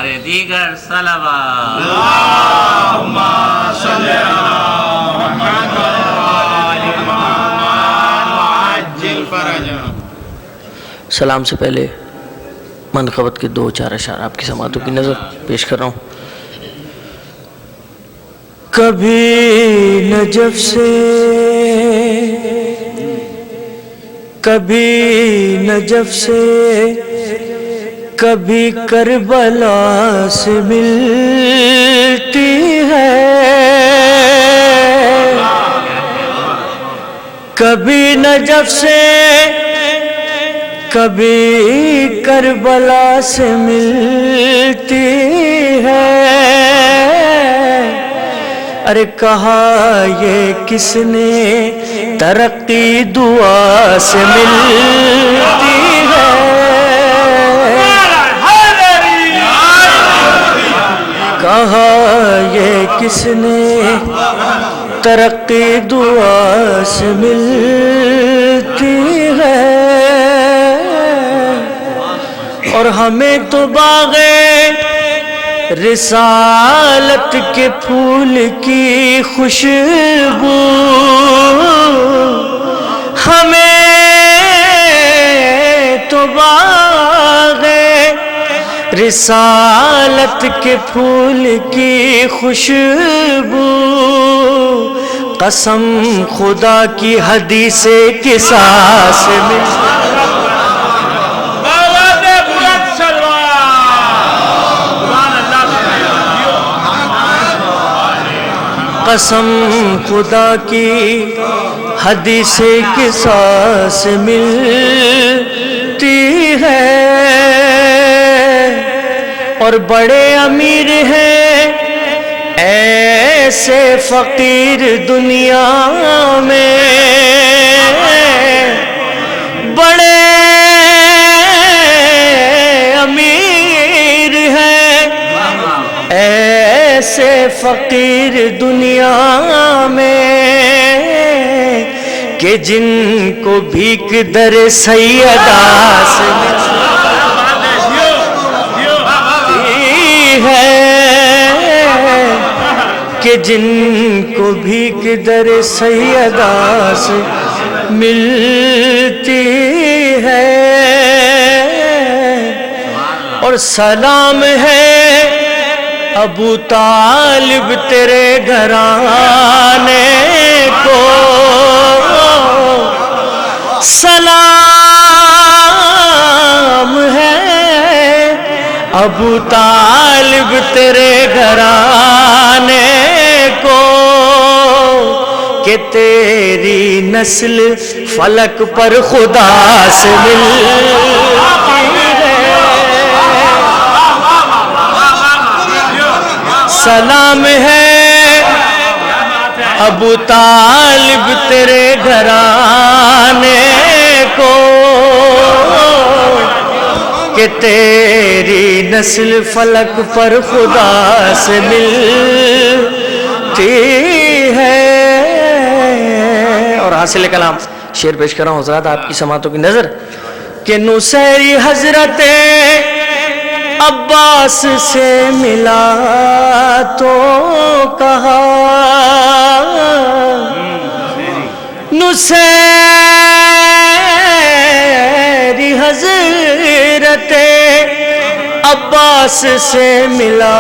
ہمارے دیگر صلوات اللہم صلی علی محمد وآل محمد وعجل فرجهم۔ سلام سے پہلے منقبت کے 2-4 اشعار آپ کی سماعتوں کی نظر پیش کر رہا ہوں۔ کبھی نجف سے کبھی نجف سے کبھی کربلا سے ملتی ہے، کبھی نجف سے کبھی کربلا سے ملتی ہے۔ ارے کہا یہ کس نے ترقی دعا سے ملتی ہے، کہا یہ کس نے ترقی دعا سے ملتی ہے۔ اور ہمیں تو باغ رسالت کے پھول کی خوشبو، ہمیں تو باغ رسالت کے پھول کی خوشبو، قسم خدا کی حدیث قصاص میں، قسم خدا کی حدیث قصاص ملتی ہے۔ اور بڑے امیر ہیں ایسے فقیر دنیا میں، بڑے امیر ہیں ایسے فقیر دنیا میں کہ جن کو بھیک در سیدہ سے ملتی ہے، کہ جن کو بھیک در سیدہ سے ملتی ہے۔ اور سلام ہے ابو طالب تیرے گھرانے کو، سلام ہے ابو طالب تیرے گھرانے کو، کہ تیری نسل فلک پر خدا سے ملتی ہے۔ سلام ہے ابو طالب تیرے گھرانے کو، کہ تیری نسل فلک پر خدا سے ملتی ہے۔ اور حاصل کلام شعر پیش کر رہا ہوں حضرات آپ کی سماعتوں کی نظر، کہ نصیری حضرت عباس سے ملا تو کہا، نصیری حضرت عباس سے ملا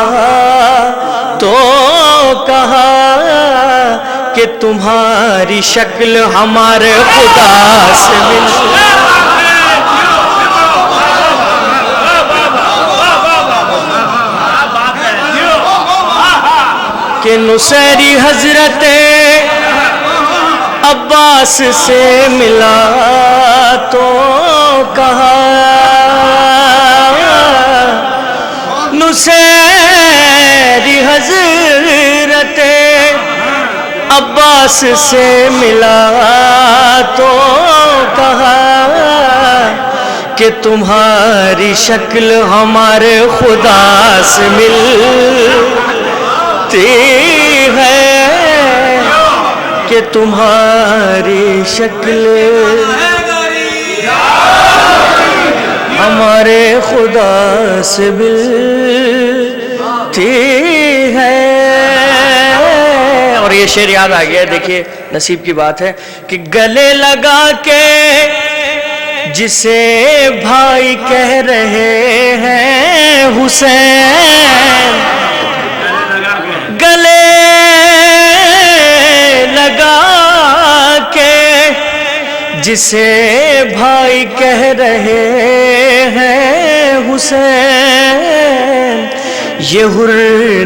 تو کہا کہ تمہاری شکل ہمارے خدا سے ملتی ہے۔ کہ نصیری حضرت عباس سے ملا تو کہا، نصیری حضرت عباس سے ملا تو کہا کہ تمہاری شکل ہمارے خدا سے ملتی ہے، کہ تمہاری شکل ہمارے خدا سے ملتی یہ شعر یاد آ گیا. دیکھیے نصیب کی بات ہے کہ گلے لگا کے جسے بھائی کہہ رہے ہیں حسین، گلے لگا کے جسے بھائی کہہ رہے ہیں حسین، یہ حر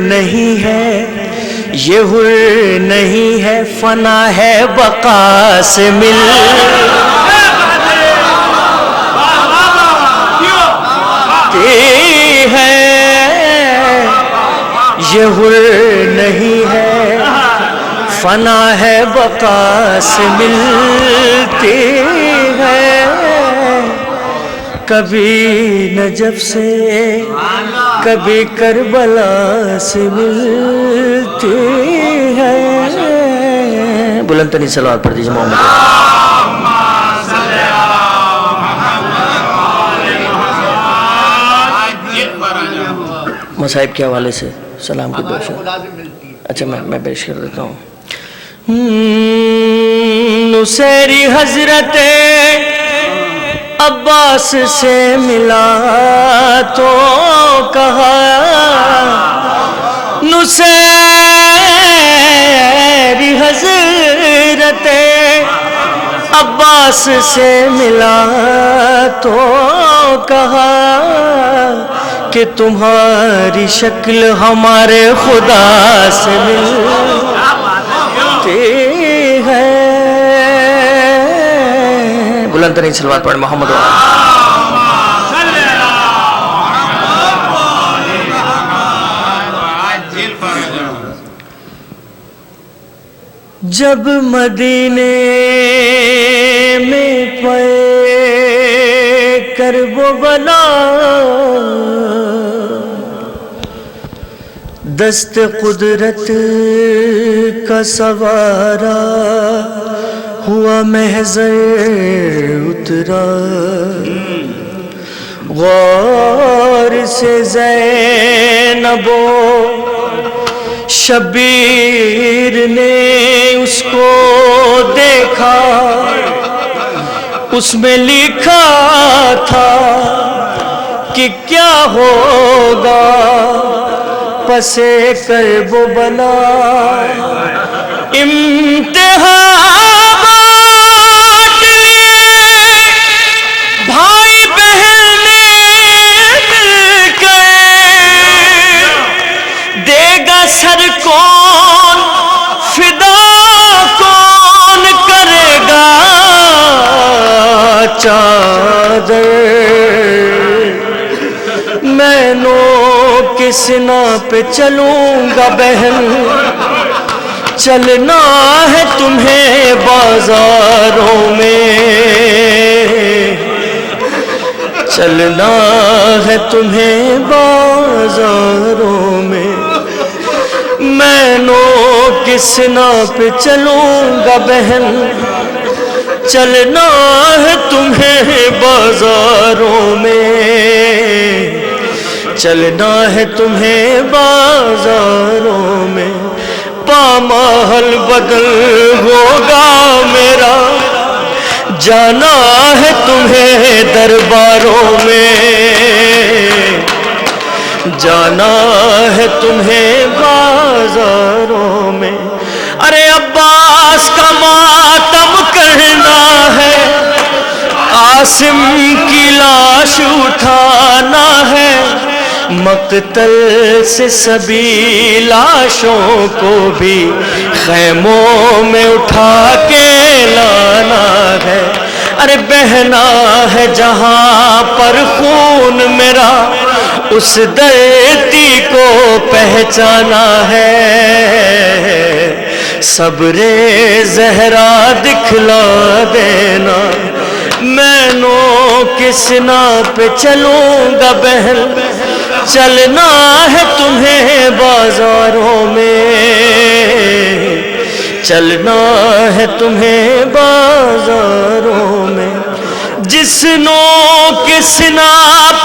نہیں ہے، یہ حر نہیں ہے، فنا ہے بقا سے ہے، یہ حر نہیں ہے، فنا ہے بقا سے ملتی ہے. کبھی نجف سے کبھی کربلا سے ملتی ہے. بلند ترین صلوات پڑھ دیجیے محمد. مصائب کے حوالے سے سلام کی دعا. اچھا میں پیش کر دیتا ہوں. نصیری حضرت عباس سے ملا تو کہا، نصیری حضرت عباس سے ملا تو کہا کہ تمہاری شکل ہمارے خدا سے ملتی ہے. بلند ترین صلوات پڑھ محمد. جب مدینے میں پے کرب و بلا دست قدرت کا سوارا ہوا محضر اترا، غور سے زینب و شبیر نے اس کو دیکھا، اس میں لکھا تھا کہ کیا ہوگا پسے کرب و بلا. امتحان بانٹ لیے بھائی بہن مل کر، دے گا سر کون فدا کون کرے گا چادر. میں نو کس نا پہ چلوں گا بہن، چلنا ہے تمہیں بازاروں میں، چلنا ہے تمہیں بازاروں میں. میں نو کس نا پہ چلوں گا بہن، چلنا ہے تمہیں بازاروں میں، چلنا ہے تمہیں بازاروں میں. پامال بدل ہوگا میرا، جانا ہے تمہیں درباروں میں، جانا ہے تمہیں بازاروں میں. ارے عباس کا ماتم کرنا ہے، عاصم کی لاش اٹھانا ہے، مقتل سے سبھی لاشوں کو بھی خیموں میں اٹھا کے لانا ہے. ارے بہنا ہے جہاں پر خون میرا، اس دھرتی کو پہچانا ہے. صبر زہرا دکھلا دینا، میں نو کس نا پہ چلوں گا بہن، چلنا ہے تمہیں بازاروں میں، چلنا ہے تمہیں بازاروں میں. جس نو کے سنا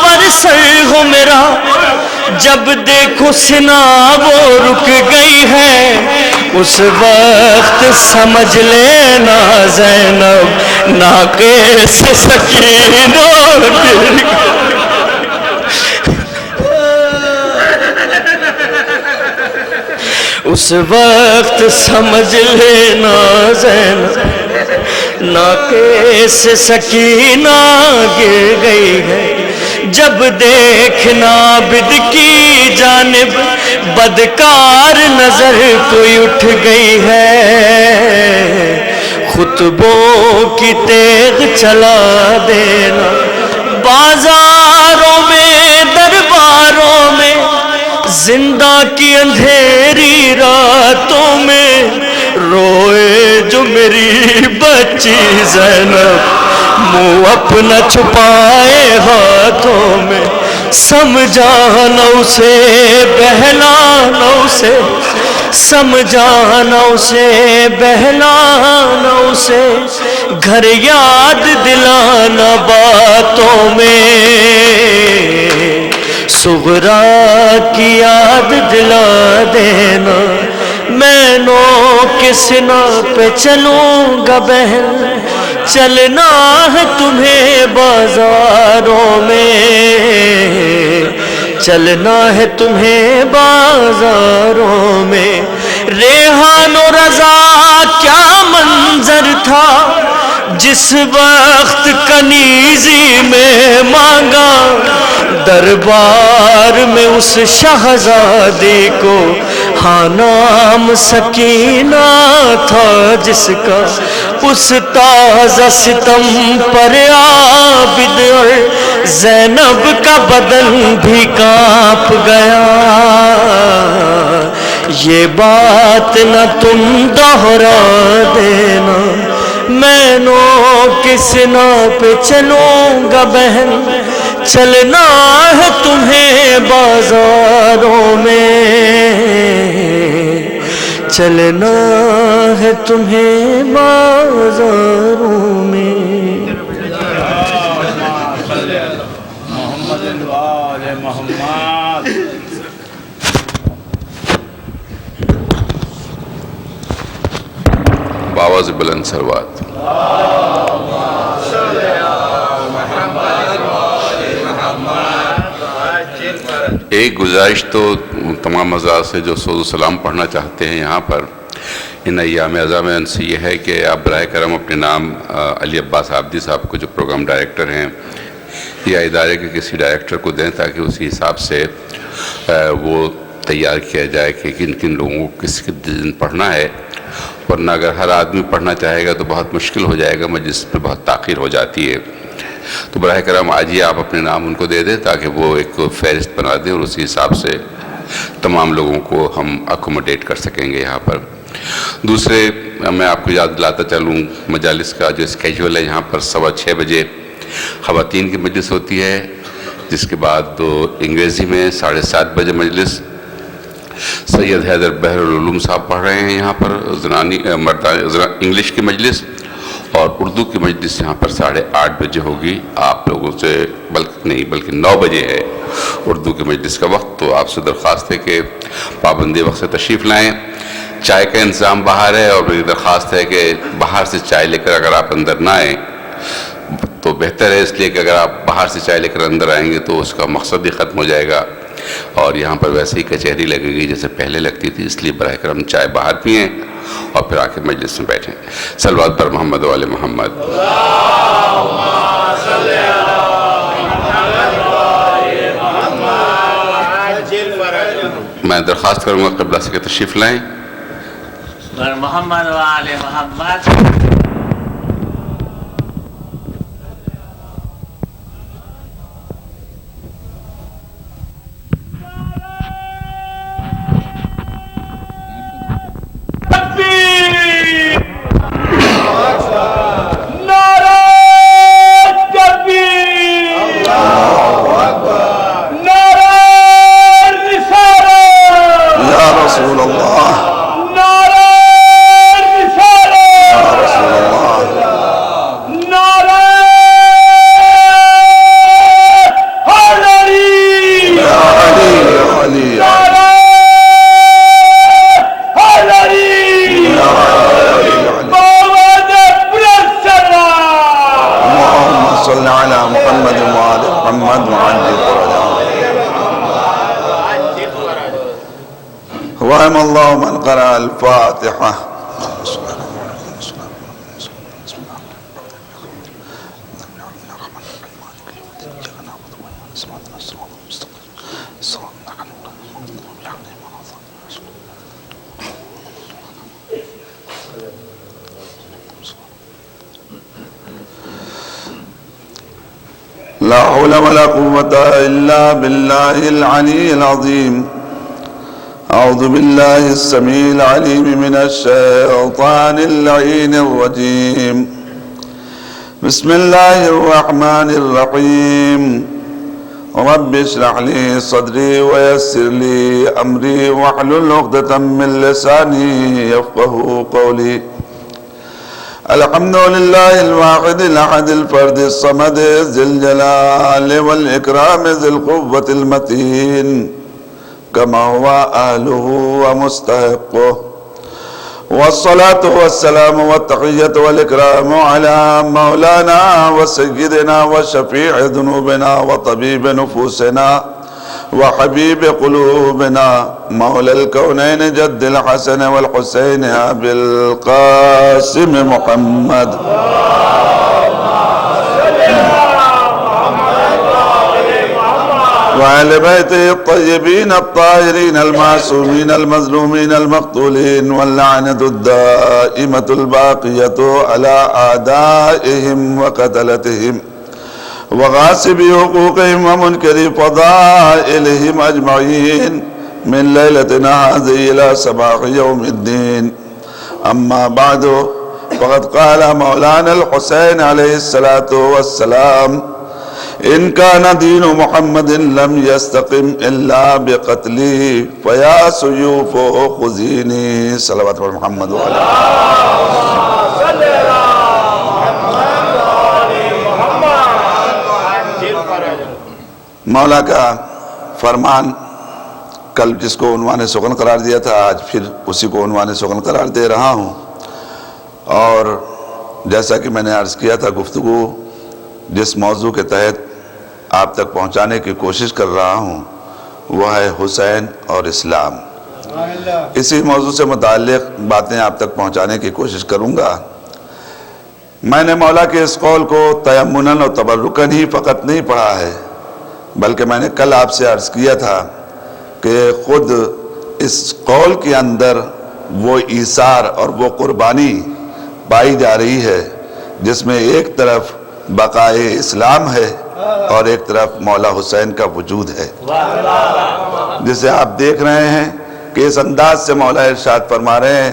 پر سر ہو میرا، جب دیکھو سنا وہ رک گئی ہے، اس وقت سمجھ لینا زینب ناقے سے سکینہ گر گئی. اس وقت سمجھ لینا زینب ناقے سے سکینہ گر گئی ہے. جب دیکھنا عابد کی جانب بدکار نظر کوئی اٹھ گئی ہے. خطبوں کی تیغ چلا دینا بازاروں میں درباروں میں زندہ کی اندھیری راتوں میں روئے جو میری بچی زینب منہ اپنا چھپائے ہاتھوں میں. سمجھانا اسے بہلانا اسے سمجھانا اسے بہلانا اسے گھر یاد دلانا باتوں میں. صغرا کی یاد دلا دینا میں نو کسنا پہ چلوں گا بہن. چلنا ہے تمہیں بازاروں میں چلنا ہے تمہیں بازاروں میں. ریحان و رضا کیا منظر تھا جس وقت کنیزی میں مانگا. دربار میں اس شہزادی کو ہاں نام سکینہ تھا جس کا اس تازہ ستم پر عابد اور زینب کا بدن بھی کانپ گیا. یہ بات نہ تم دوہرا دینا میں نو کس نا پہ چلوں گا بہن. چلنا ہے تمہیں بازاروں میں چلنا ہے تمہیں بازاروں میں. محمد وآل محمد. بآواز بلند سروات. ایک گزارش تو تمام حضرات سے جو سعود و سلام پڑھنا چاہتے ہیں یہاں پر ان ایام اعظم سے یہ ہے کہ آپ براہ کرم اپنے نام علی عباس عابدی صاحب کو جو پروگرام ڈائریکٹر ہیں یا ادارے کے کسی ڈائریکٹر کو دیں تاکہ اسی حساب سے وہ تیار کیا جائے کہ کن کن لوگوں کو کس دن پڑھنا ہے. ورنہ اگر ہر آدمی پڑھنا چاہے گا تو بہت مشکل ہو جائے گا, مجلس میں بہت تاخیر ہو جاتی ہے. تو براہ کرم آج ہی آپ اپنے نام ان کو دے دیں تاکہ وہ ایک فہرست بنا دیں اور اسی حساب سے تمام لوگوں کو ہم اکوموڈیٹ کر سکیں گے یہاں پر. دوسرے میں آپ کو یاد دلاتا چلوں مجالس کا جو اسکیجول ہے یہاں پر 6:15 بجے خواتین کی مجلس ہوتی ہے, جس کے بعد انگریزی میں 7:30 بجے مجلس سید حیدر بحر العلوم صاحب پڑھ رہے ہیں یہاں پر انگلش کی مجلس, اور اردو کی مجلس یہاں پر 8:30 بجے ہوگی. آپ لوگوں سے بلکہ 9 بجے ہے اردو کی مجلس کا وقت. تو آپ سے درخواست ہے کہ پابندی وقت سے تشریف لائیں. چائے کا انتظام باہر ہے اور میری درخواست ہے کہ باہر سے چائے لے کر اگر آپ اندر نہ آئیں تو بہتر ہے, اس لیے کہ اگر آپ باہر سے چائے لے کر اندر آئیں گے تو اس کا مقصد ہی ختم ہو جائے گا اور یہاں پر ویسے ہی کچہری لگے گی جیسے پہلے لگتی تھی. اس لیے براہ کرم چائے باہر پئیں اور پھر آ کے مجلس میں بیٹھیں. صلوات پر محمد و آل محمد. میں درخواست کروں گا قبلہ سے کہ تشریف لائیں. محمد و آل محمد. یا رسول اللہ ورحم الله من قرأ الفاتحة. لا حول ولا قوة إلا بالله العلي العظيم. أعوذ بالله السميع العليم من الشيطان اللعين الرجيم. بسم الله الرحمن الرحيم. رب اشرح لي صدري ويسر لي أمري واحلل عقدة من لساني يفقهوا قولي. الحمد لله الواحد الأحد الفرد الصمد ذي الجلال والإكرام ذي القوة المتين كما هو أهله ومستحقه. والصلاة والسلام والتحية والإكرام على مولانا وسيدنا وشفيع ذنوبنا وطبيب نفوسنا وحبيب قلوبنا مولى الكونين جد الحسن والحسين أبي القاسم محمد وآل بيته الطيبين الطاهرين المعصومين المظلومين المقتولين واللعنة الدائمة الباقية على أعدائهم وقتلتهم وغاصبي حقوقهم ومنكري فضائلهم أجمعين من ليلتنا هذه إلى صباح يوم الدين. أما بعد فقد قال مولانا الحسين عليه الصلاة والسلام إن كان دين محمد لم يستقم إلا بقتله فيا سيوف خذيني. صلوات محمد وعلى مولا کا فرمان کل جس کو عنوان سخن قرار دیا تھا آج پھر اسی کو عنوان سخن قرار دے رہا ہوں. اور جیسا کہ میں نے عرض کیا تھا گفتگو جس موضوع کے تحت آپ تک پہنچانے کی کوشش کر رہا ہوں وہ ہے حسین اور اسلام. اسی موضوع سے متعلق باتیں آپ تک پہنچانے کی کوشش کروں گا. میں نے مولا کے اس قول کو تیمناً اور تبرکاً ہی فقط نہیں پڑھا ہے بلکہ میں نے کل آپ سے عرض کیا تھا کہ خود اس قول کے اندر وہ ایثار اور وہ قربانی پائی جا رہی ہے جس میں ایک طرف بقائے اسلام ہے اور ایک طرف مولا حسین کا وجود ہے جسے آپ دیکھ رہے ہیں کہ اس انداز سے مولا ارشاد فرما رہے ہیں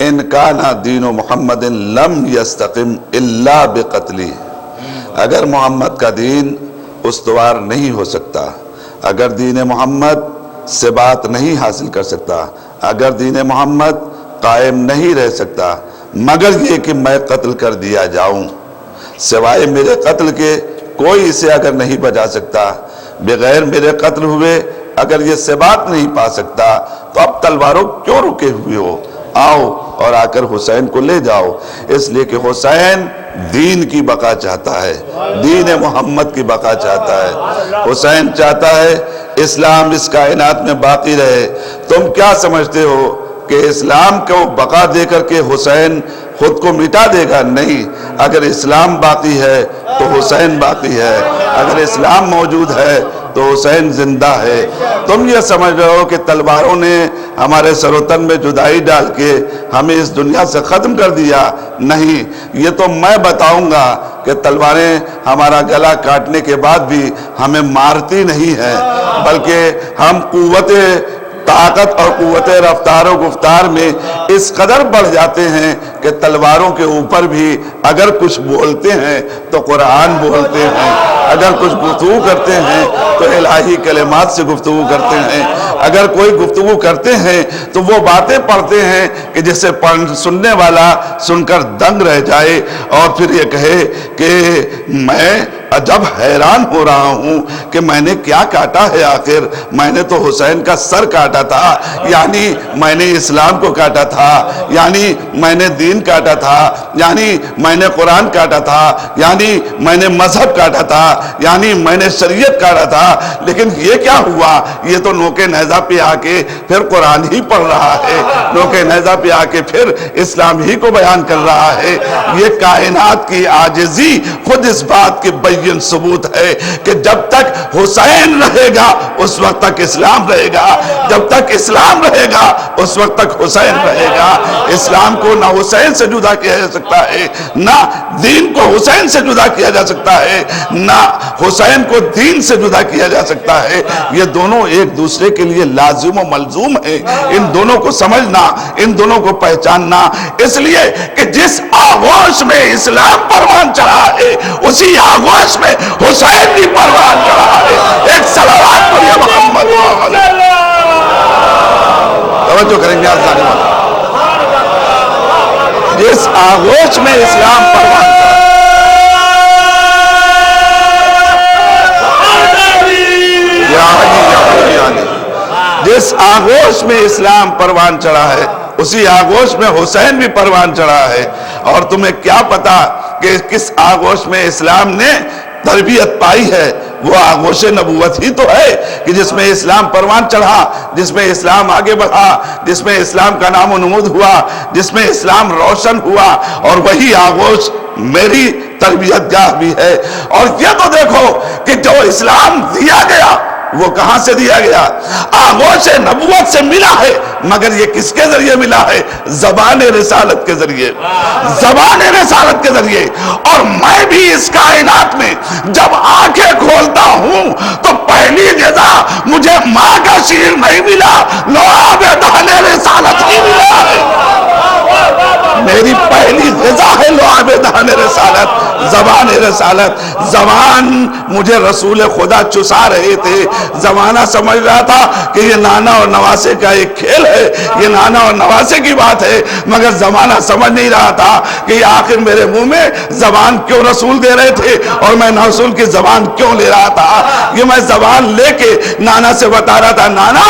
ان کان دین محمد لم یستقم الا بقتلی. اگر محمد کا دین استوار نہیں ہو سکتا، اگر دین محمد سے بات نہیں حاصل کر سکتا، اگر دین محمد قائم نہیں رہ سکتا مگر یہ کہ میں قتل کر دیا جاؤں، سوائے میرے قتل کے کوئی اسے اگر نہیں بجا سکتا، بغیر میرے قتل ہوئے اگر یہ ثبات نہیں پا سکتا تو اب تلواروں کیوں رکے ہوئے ہو؟ آؤ اور آ کر حسین کو لے جاؤ. اس لیے کہ حسین دین کی بقا چاہتا ہے، دین محمد کی بقا چاہتا ہے. حسین چاہتا ہے اسلام اس کائنات میں باقی رہے. تم کیا سمجھتے ہو کہ اسلام کو بقا دے کر کے حسین خود کو مٹا دے گا؟ نہیں. اگر اسلام باقی ہے تو حسین باقی ہے، اگر اسلام موجود ہے تو حسین زندہ ہے. تم یہ سمجھ رہے ہو کہ تلواروں نے ہمارے سر و تن میں جدائی ڈال کے ہمیں اس دنیا سے ختم کر دیا؟ نہیں. یہ تو میں بتاؤں گا کہ تلواریں ہمارا گلا کاٹنے کے بعد بھی ہمیں مارتی نہیں ہیں بلکہ ہم قوت طاقت اور قوت رفتار و گفتار میں اس قدر بڑھ جاتے ہیں کہ تلواروں کے اوپر بھی اگر کچھ بولتے ہیں تو قرآن بولتے ہیں، اگر کچھ گفتگو کرتے ہیں تو الہی کلمات سے گفتگو کرتے ہیں، اگر کوئی گفتگو کرتے ہیں تو وہ باتیں پڑھتے ہیں کہ جسے سننے والا سن کر دنگ رہ جائے اور پھر یہ کہے کہ میں عجب حیران ہو رہا ہوں کہ میں نے کیا کاٹا ہے. آخر میں نے تو حسین کا سر کاٹا تھا، یعنی میں نے اسلام کو کاٹا تھا، یعنی میں نے دین کاٹا تھا، یعنی میں نے قرآن کاٹا تھا، یعنی میں نے مذہب کاٹا تھا، یعنی میں نے شریعت کاٹا تھا. لیکن یہ کیا ہوا؟ یہ تو نوکے نیزہ نیزہ پہ آ کے پھر قرآن ہی پڑھ رہا ہے، نوک نیزہ پہ آ کے پھر اسلام ہی کو بیان کر رہا ہے۔ یہ کائنات کی عاجزی خود اس بات کی بین ثبوت ہے کہ جب تک حسین رہے گا اس وقت تک اسلام رہے گا، جب تک اسلام رہے گا اس وقت تک حسین رہے گا۔ اسلام کو نہ حسین سے جدا کیا جا سکتا ہے، نہ دین کو حسین سے جدا کیا جا سکتا ہے، نہ حسین کو دین سے جدا کیا جا سکتا ہے۔ یہ دونوں ایک دوسرے کے لیے لازم و ملزوم ہیں۔ ان دونوں کو سمجھنا، ان دونوں کو پہچاننا، اس لیے کہ جس آغوش میں اسلام پروان چڑھا ہے اسی آغوش میں حسین بھی پروان چڑھا ہے۔ ایک صلوات پڑھیے محمد توجہ کریں گے آزاد جس آغوش میں اسلام پروان جس آغوش میں اسلام پروان چڑھا ہے اسی آغوش میں حسین بھی پروان چڑھا ہے۔ اور تمہیں کیا پتا کہ کس آغوش میں اسلام نے تربیت پائی ہے؟ وہ آغوش نبوت ہی تو ہے کہ جس میں اسلام پروان چڑھا، جس میں اسلام آگے بڑھا، جس میں اسلام کا نام و نمود ہوا، جس میں اسلام روشن ہوا، اور وہی آغوش میری تربیت گاہ بھی ہے۔ اور یہ تو دیکھو کہ جو اسلام دیا گیا وہ کہاں سے دیا گیا؟ آغوش نبوت سے ملا ہے، مگر یہ کس کے ذریعے ملا ہے؟ زبان رسالت کے ذریعے، زبان رسالت کے ذریعے۔ اور میں بھی اس کائنات میں جب آنکھیں کھولتا ہوں تو پہلی غذا مجھے ماں کا شیر نہیں ملا، لعاب دہن رسالت ہی ملا ہے۔ میری پہلی غذا ہے لعاب دہن رسالت، زبان رسالت۔ زبان مجھے رسول خدا چسا رہے تھے، زمانہ سمجھ رہا تھا کہ یہ نانا اور نواسے کا ایک کھیل ہے، یہ نانا اور نواسے کی بات ہے، مگر زمانہ سمجھ نہیں رہا تھا کہ یہ آخر میرے منہ میں زبان کیوں رسول دے رہے تھے اور میں رسول کی زبان کیوں لے رہا تھا۔ یہ میں زبان لے کے نانا سے بتا رہا تھا، نانا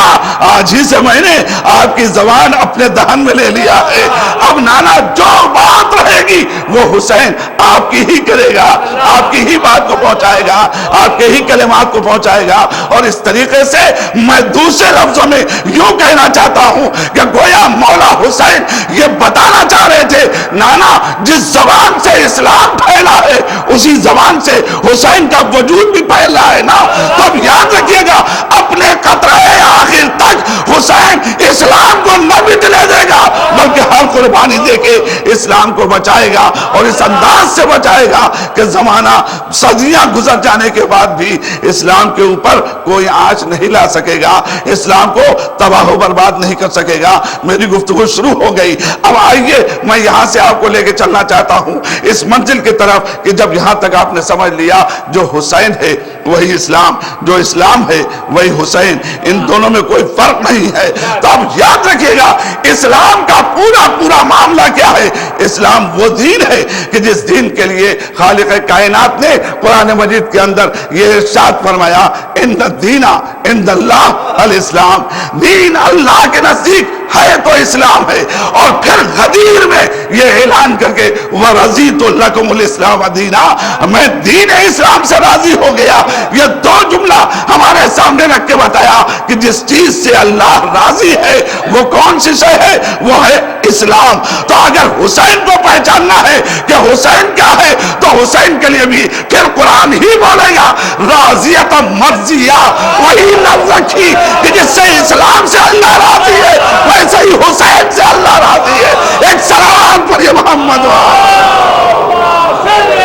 آج ہی سے میں نے آپ کی زبان اپنے دہن میں لے لیا ہے، اب نانا جو بات رہے گی وہ حسین آپ کی ہی کرے گا، آپ کی ہی بات کو پہنچائے گا، آپ کے ہی کلمات کو پہنچائے گا۔ اور اس طریقے سے میں دوسرے لفظوں میں یوں کہنا چاہتا ہوں کہ گویا مولا حسین یہ بتانا چاہ رہے تھے، نانا جس زبان سے اسلام پھیلا ہے اسی زبان سے حسین کا وجود بھی پھیلا ہے نا۔ تو اب یاد رکھیے گا اپنے قطرے آخر تک حسین اسلام کو نہ مٹنے دے گا بلکہ ہر قربانی دے کے اسلام کو بچائے گا، اور اس انداز سے بچائے گا کہ زمانہ صدیاں گزر جانے کے بعد بھی اسلام کے اوپر کوئی آنچ نہیں لا سکے گا، اسلام کو تباہ و برباد نہیں کر سکے گا۔ میری گفتگو شروع ہو گئی، اب آئیے میں یہاں سے آپ کو لے کے چلنا چاہتا ہوں اس منزل کی طرف کہ جب یہاں تک آپ نے سمجھ لیا جو حسین ہے وہی اسلام، جو اسلام ہے وہی حسین، ان دونوں میں کوئی فرق نہیں ہے، تو اب یاد رکھیے گا اسلام کا پورا معاملہ کیا ہے؟ اسلام وہ دین ہے کہ جس دین کے لیے خالق کائنات نے قرآن مجید کے اندر یہ ارشاد فرمایا، ان الدین عند اللہ الاسلام، دین اللہ کے نزدیک ہے تو اسلام ہے۔ اور پھر غدیر میں یہ اعلان کر کے وَرَضِيتُ لَكُمُ الْإِسْلَامَ دِينًا، میں دین اسلام سے راضی ہو گیا۔ یہ دو جملہ ہمارے سامنے رکھ کے بتایا کہ جس چیز سے اللہ راضی ہے وہ کون سی شے ہے؟ وہ ہے اسلام۔ تو اگر حسین کو پہچاننا ہے کہ حسین کیا ہے تو حسین کے لیے بھی پھر قرآن ہی بولے گا راضیت مرضیہ، وہی لفظ رکھی کہ جس سے اسلام سے اللہ راضی ہے ویسے ہی حسین سے اللہ راضی ہے۔ ایک سلام پر یہ محمد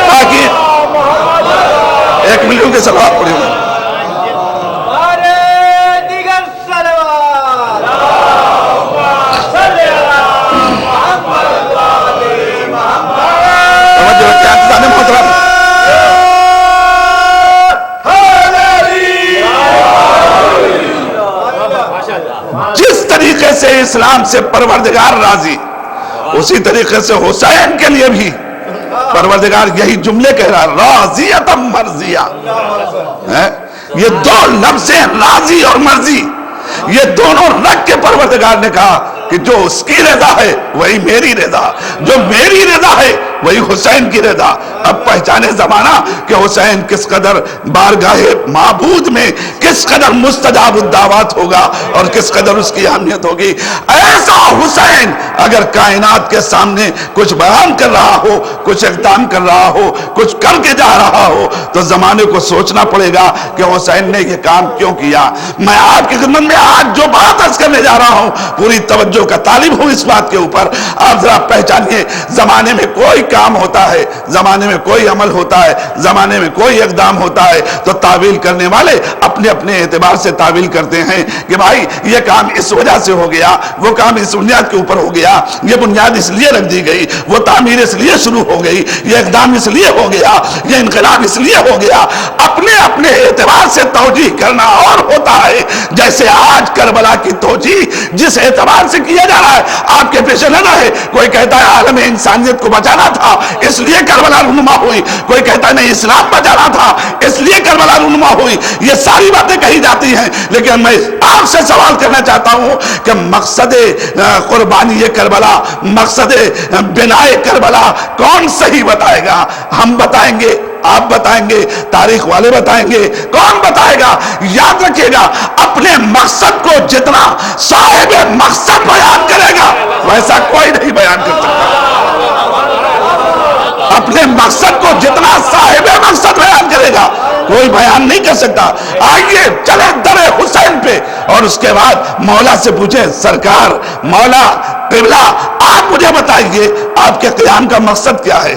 تاکہ 1 ملین کے سلام پر یہ سے اسلام سے پروردگار راضی، اسی طریقے سے حسین کے لیے بھی پروردگار یہی جملے کہہ رہا راضیت مرضیہ۔ یہ دو لفظ ہیں راضی اور مرضی، یہ دونوں رکھ کے پروردگار نے کہا کہ جو اس کی رضا ہے وہی میری رضا، جو میری رضا ہے وہی حسین کی رضا۔ اب پہچانے زمانہ کہ حسین کس قدر بارگاہ معبود میں کس قدر مستجاب الدعوات ہوگا اور کس قدر اس کی اہمیت ہوگی. ایسا حسین اگر کائنات کے سامنے کچھ بیان کر رہا ہو, کچھ اقدام کر رہا ہو, کچھ کر کے جا رہا ہو, تو زمانے کو سوچنا پڑے گا کہ حسین نے یہ کام کیوں کیا. میں آپ کی خدمت میں آج جو بات عرض کرنے جا رہا ہوں, پوری توجہ کا طالب ہوں اس بات کے اوپر. آپ ذرا پہچانیے, زمانے میں کوئی کام ہوتا ہے, زمانے میں کوئی عمل ہوتا ہے, زمانے میں کوئی اقدام ہوتا ہے, تو تعویل کرنے والے اپنے اپنے اعتبار سے تعویل کرتے ہیں کہ بھائی یہ کام اس وجہ سے ہو گیا, وہ کام اس بنیاد کے اوپر ہو گیا, یہ بنیاد اس لیے رکھ دی گئی, وہ تعمیر اس لیے شروع ہو گئی, یہ اقدام اس لیے ہو گیا, یہ انقلاب اس لیے ہو گیا. اپنے اپنے اعتبار سے توجیہ کرنا اور ہوتا ہے. جیسے آج کربلا کی توجیہ جس اعتبار سے کیا جا رہا ہے, آپ کے پیش نظر ہے, کوئی کہتا ہے عالم انسانیت کو بچانا تھا اس لیے کربلا رونما ہوئی, کوئی کہتا ہے نہیں اسلام بچانا تھا اس لیے کربلا رونما ہوئی. یہ ساری باتیں کہی جاتی ہیں, لیکن میں آپ سے سوال کرنا چاہتا ہوں کہ مقصد قربانی کربلا, مقصد بنائے کربلا کون صحیح بتائے گا؟ ہم بتائیں گے, آپ بتائیں گے, تاریخ والے بتائیں گے, کون بتائے گا؟ یاد رکھیے گا, اپنے مقصد کو جتنا صاحب مقصد بیان کرے گا ویسا کوئی نہیں بیان کر سکتا. اپنے مقصد کو جتنا صاحب مقصد بیان کرے گا کوئی بیان نہیں کر سکتا. آئیے چلے در حسین پہ, اور اس کے بعد مولا سے پوچھیں, سرکار مولا قبلہ آپ مجھے بتائیے آپ کے قیام کا مقصد کیا ہے؟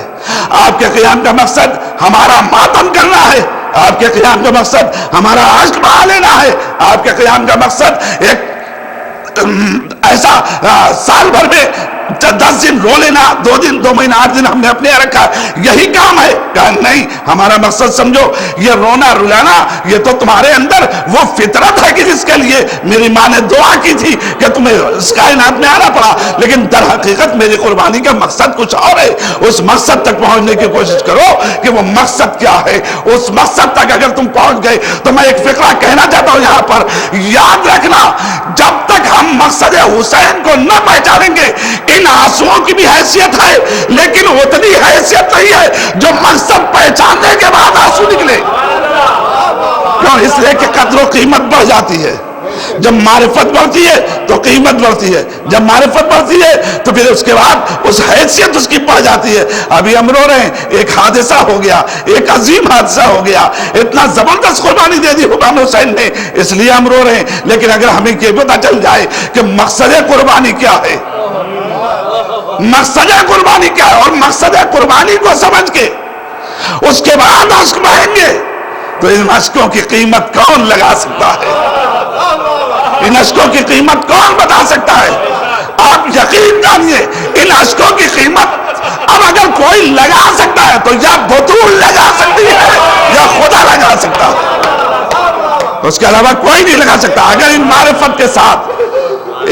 آپ کے قیام کا مقصد ہمارا ماتم کرنا ہے؟ آپ کے قیام کا مقصد ہمارا عشق بہا لینا ہے؟ آپ کے قیام کا مقصد ایک ایسا سال بھر میں 10 دن رو لینا, 2 دن 2 مہینہ 8 دن ہم نے اپنے رکھا, یہی کام ہے؟ کہا نہیں, ہمارا مقصد سمجھو, یہ رونا رلانا یہ تو تمہارے اندر وہ فطرت ہے کہ جس کے لیے میری ماں نے دعا کی تھی کہ تمہیں اس کائنات میں آنا پڑا, لیکن در حقیقت میری قربانی کا مقصد کچھ اور ہے. اس مقصد تک پہنچنے کی کوشش کرو کہ وہ مقصد کیا ہے. اس مقصد تک اگر تم پہنچ گئے تو میں ایک فقرہ کہنا چاہتا ہوں یہاں پر, یاد رکھنا, جب تک ہم مقصد حسین کو نہ پہچانیں گے, ان آنسوؤں کی بھی حیثیت ہے لیکن اتنی حیثیت نہیں ہے جو مقصد پہچاننے کے بعد آنسو نکلے. کیوں؟ اس لیے کہ قدر و قیمت بڑھ جاتی ہے. جب معرفت بڑھتی ہے تو قیمت بڑھتی ہے, جب معرفت بڑھتی ہے تو پھر اس کے بعد اس حیثیت اس کی بڑھ جاتی ہے. ابھی ہم رو رہے ہیں, ایک حادثہ ہو گیا, ایک عظیم حادثہ ہو گیا, اتنا زبردست قربانی دے دی امام حسین نے, اس لیے ہم رو رہے ہیں. لیکن اگر ہمیں یہ پتہ چل جائے کہ مقصد قربانی کیا ہے, مقصد قربانی کیا ہے, اور مقصد قربانی کو سمجھ کے اس کے بعد عشق بہیں گے, تو ان عشقوں کی قیمت کون لگا سکتا ہے؟ ان عشقوں کی قیمت کون بتا سکتا ہے؟ آپ یقین جانیے, ان عشقوں کی قیمت اب اگر کوئی لگا سکتا ہے تو یا بطول لگا سکتی ہے یا خدا لگا سکتا ہے, اس کے علاوہ کوئی نہیں لگا سکتا. اگر ان معرفت کے ساتھ,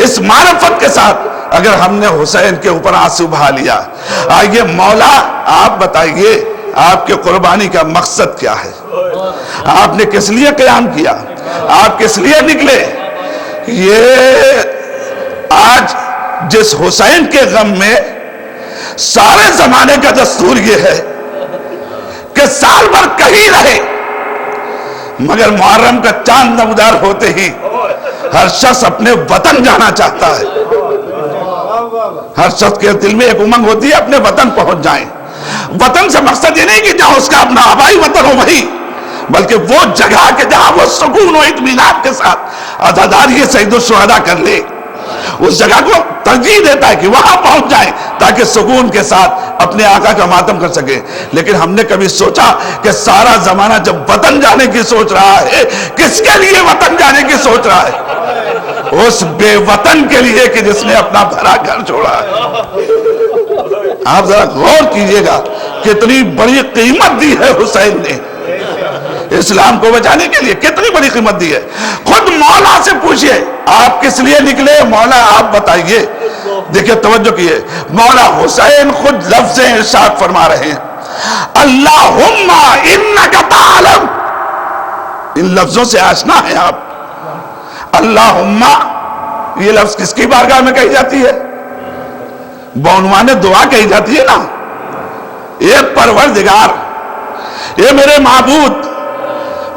اس معرفت کے ساتھ اگر ہم نے حسین کے اوپر آنسو بہا لیا, آئیے مولا آپ بتائیے آپ کے قربانی کا مقصد کیا ہے؟ آپ نے کس لیے قیام کیا؟ آپ کس لیے نکلے؟ یہ آج جس حسین کے غم میں سارے زمانے کا دستور یہ ہے کہ سال بھر کہیں رہے, مگر محرم کا چاند نمودار ہوتے ہی ہر شخص اپنے وطن جانا چاہتا ہے. ہر شخص کے دل میں ایک امنگ ہوتی ہے اپنے وطن پہنچ جائیں. وطن سے مقصد یہ نہیں کہ جہاں اس کا اپنا آبائی وطن ہو وہی, بلکہ وہ جگہ کہ جہاں وہ سکون و اطمینان کے ساتھ عزاداری سید الشہداء کر لے, اس جگہ کو ترجیح دیتا ہے کہ وہاں پہنچ جائیں تاکہ سکون کے ساتھ اپنے آقا کا ماتم کر سکے. لیکن ہم نے کبھی سوچا کہ سارا زمانہ جب وطن جانے کی سوچ رہا ہے, کس کے لیے وطن جانے کی سوچ رہا ہے؟ اس بے وطن کے لیے کہ جس نے اپنا بھرا گھر چھوڑا ہے. آپ ذرا غور کیجئے گا کتنی بڑی قیمت دی ہے حسین نے اسلام کو بچانے کے لیے, کتنی بڑی قیمت دی ہے. خود مولا سے پوچھئے آپ کس لیے نکلے, مولا آپ بتائیے. دیکھیں توجہ کیے, مولا حسین خود لفظ ارشاد فرما رہے ہیں, اللہم انک تعلم. ان لفظوں سے آشنا ہے آپ. اللہم یہ لفظ کس کی بارگاہ میں کہی جاتی ہے؟ بعنوان دعا کہی جاتی ہے نا. یہ پروردگار، یہ میرے معبود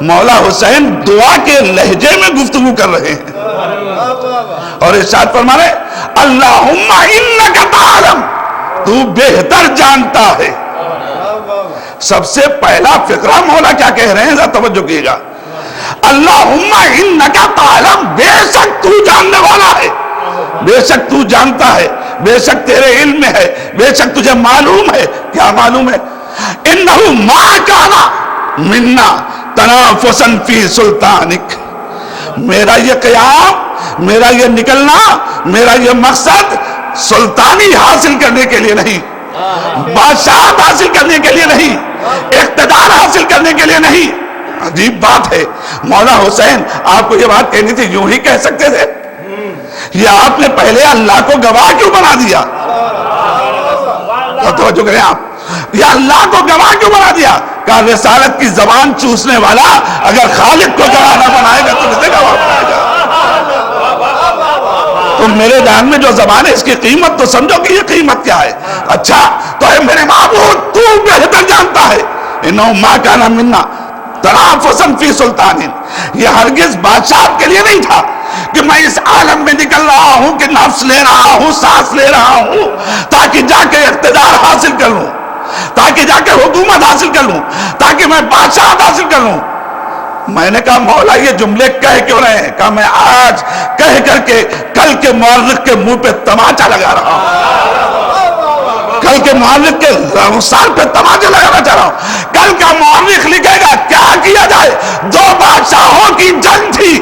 مولا حسین دعا کے لہجے میں گفتگو کر رہے ہیں اور ارشاد فرما رہے اللہم انک تعلم، تو بہتر جانتا ہے۔ سب سے پہلا فقرہ مولا کیا کہہ رہے ہیں، ذرا توجہ کیے گا، اللہم انک تعلم، بے شک تو جاننے والا ہے، بے شک تو جانتا ہے، بے شک تیرے علم میں ہے، بے شک تجھے معلوم ہے۔ کیا معلوم ہے؟ انہو ما کانا منا تنافسا فی سلطانک، میرا یہ قیام، میرا یہ نکلنا، میرا یہ مقصد سلطانی حاصل کرنے کے لیے نہیں، بادشاہت حاصل کرنے کے لیے نہیں، اقتدار حاصل کرنے کے لیے نہیں۔ عجیب بات ہے، مولا حسین آپ کو یہ بات کہنی تھی، یوں ہی کہہ سکتے تھے، یہ آپ نے پہلے اللہ کو گواہ کیوں بنا دیا؟ توجہ کریں آپ، یہ اللہ کو گواہ کیوں بنا دیا؟ کہ رسالت کی زبان چوسنے والا اگر خالق کو گواہ نہ بنائے گا تو کسے گواہ بنائے گا؟ تو میرے جان میں جو زبان ہے اس کی قیمت تو سمجھو کہ یہ قیمت کیا ہے۔ اچھا تو اے میرے معبود تو بہتر جانتا ہے، انہو ما کانا منا تنافسا فی سلطان، یہ ہرگز بادشاہ کے لیے نہیں تھا کہ میں اس عالم میں نکل رہا ہوں کہ نفس لے رہا ہوں، سانس لے رہا ہوں تاکہ جا کے اقتدار حاصل کر لوں، تاکہ جا کے حکومت حاصل کر لوں، تاکہ میں بادشاہت حاصل کر لوں۔ میں نے کہا مولا یہ جملے کہہ کیوں رہے ہیں؟ کہا میں آج کہہ کر کے کل کے مورخ کے منہ پہ تماچا لگا رہا ہوں، کل کے مورخ کے سال پہ تماچا لگانا چاہ رہا ہوں۔ کل کا مورخ لکھے گا کیا کیا جائے، دو بادشاہوں کی جنگ تھی،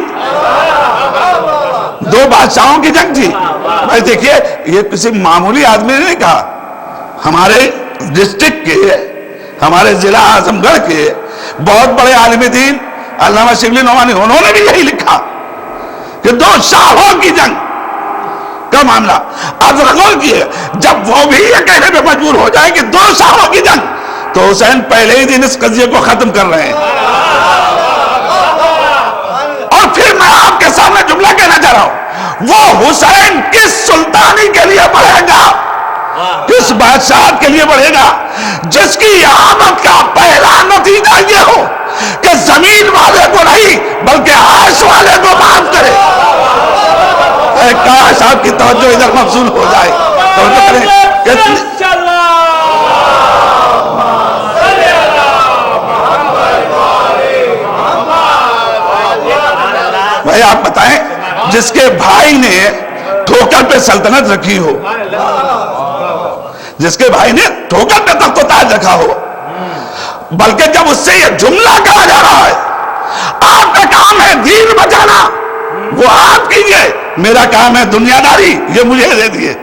دو بادشاہوں کی جنگ تھی۔ بھائی دیکھیے یہ کسی معمولی آدمی نے نہیں کہا، ہمارے ڈسٹرکٹ کے، ہمارے ضلع اعظم گڑھ کے بہت بڑے عالم دین علامہ شبلی نعمانی، انہوں نے بھی یہی لکھا کہ دو شاہوں کی جنگ کا معاملہ۔ اب غور کیے، جب وہ بھی یہ کہنے پہ مجبور ہو جائے کہ دو شاہوں کی جنگ، تو حسین پہلے ہی دن اس قضیے کو ختم کر رہے ہیں۔ اور پھر میں آپ کے سامنے جملہ کہنا چاہ رہا ہوں، وہ حسین کس سلطانی کے لیے بڑھے گا، کس بادشاہت کے لیے بڑھے گا جس کی آمد کا پہلا نتیجہ یہ ہو کہ زمین والے کو نہیں بلکہ عرش والے کو معاف کرے۔ اے کاش آپ کی توجہ ادھر مبذول ہو جائے، توجہ کریں۔ بھائی آپ بتائیں جس کے بھائی نے ٹھوکر پہ سلطنت رکھی ہو، جس کے بھائی نے ٹھوکر پہ تخت و تاج رکھا ہو، بلکہ جب اس سے یہ جملہ کہا جا رہا ہے آپ کا کام ہے دین بچانا، وہ آپ کیجئے، میرا کام ہے دنیا داری، یہ مجھے دے دیے۔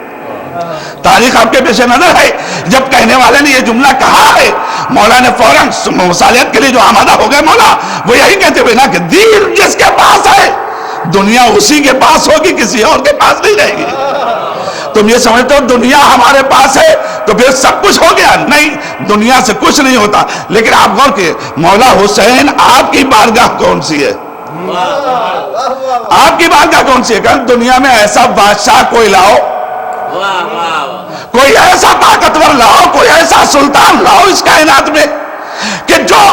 تاریخ آپ کے پیش نظر ہے، جب کہنے والے نے یہ جملہ کہا ہے مولا نے فوراً مصالحت کے لیے جو آمادہ ہو گئے مولا، وہ یہی کہتے ہوئے نا کہ دین جس کے پاس ہے دنیا اسی کے پاس ہوگی، کسی اور کے پاس نہیں رہے گی۔ تم یہ سمجھتے ہو دنیا ہمارے پاس ہے تو پھر سب کچھ ہو گیا؟ نہیں، دنیا سے کچھ نہیں ہوتا۔ لیکن آپ غور کیے مولا حسین آپ کی بارگاہ کون سی ہے؟ آپ کی بارگاہ کون سی ہے؟ کہ دنیا میں ایسا بادشاہ کوئی لاؤ، کوئی ایسا طاقتور لاؤ، کوئی ایسا سلطان لاؤ اس کائنات میں کہ جو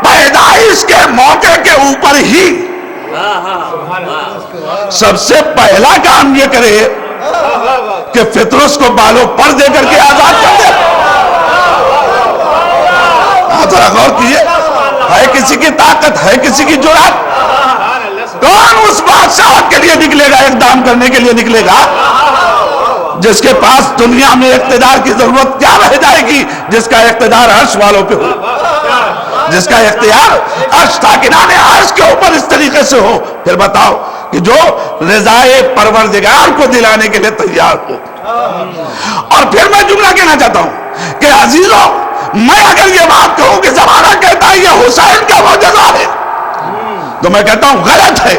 پیدائش کے موقع کے اوپر ہی سب سے پہلا کام یہ کرے کہ فطرس کو بالوں پر دے کر کے آزاد کر دے۔ ذرا غور کیجیے، ہے کسی کی طاقت، ہے کسی کی جرات؟ کون اس بادشاہ کے لیے نکلے گا، اقدام کرنے کے لیے نکلے گا جس کے پاس دنیا میں اقتدار کی ضرورت کیا رہ جائے گی؟ جس کا اقتدار عرش والوں پہ ہو، جس کا اختیار عرش ساکنان عرش کے اوپر اس طریقے سے ہو، پھر بتاؤ کہ جو رضائے پروردگار کو دلانے کے لیے تیار ہو۔ اور پھر میں جملہ کہنا چاہتا ہوں کہ عزیزوں، میں اگر یہ بات کہوں کہ زمانہ کہتا ہے یہ حسین کا معجزہ ہے، تو میں کہتا ہوں غلط ہے،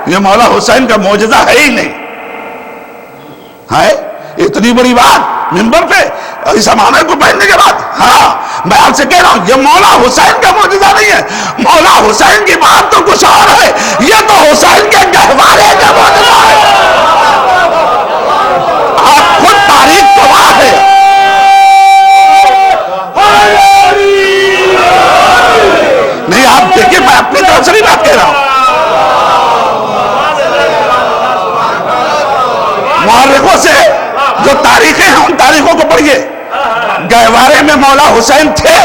یہ مولا حسین کا معجزہ ہے ہی نہیں۔ ہے اتنی بڑی بات ممبر پہ اس امامے کو پہننے کے بعد، ہاں میں آپ سے کہہ رہا ہوں یہ مولا حسین کا معجزہ نہیں ہے، مولا حسین کی بات تو کچھ اور ہے، یہ تو حسین کے گہوارے کا معجزہ ہے۔ آپ خود تاریخ گواہ ہے، مورخوں سے جو تاریخیں ہیں ان تاریخوں کو پڑھیے. گہوارے میں مولا حسین تھے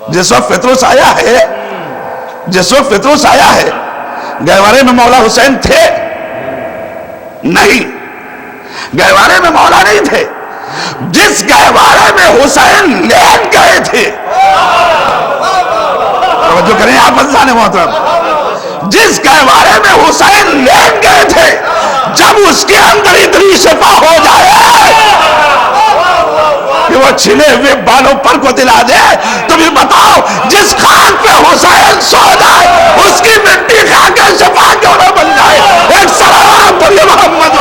جس وقت فطرس آیا ہے, جس وقت فطرس آیا ہے گہوارے میں مولا حسین تھے نہیں, گہوارے میں مولا نہیں تھے. جس گہوارے میں حسین لیٹ گئے تھے, توجہ کریں آپ عزیزان محترم, جس گہوارے میں حسین لیٹ گئے تھے, جب اس کے اندر اتنی شفا ہو جائے کہ وہ چھلے ہوئے بالوں پر کو دلا دے, تو بھی بتاؤ جس خاک پہ حسین سو جائے اس کی مٹی کھا کے شفا کیوں نہ بن جائے. ایک سلام پڑھیے محمد.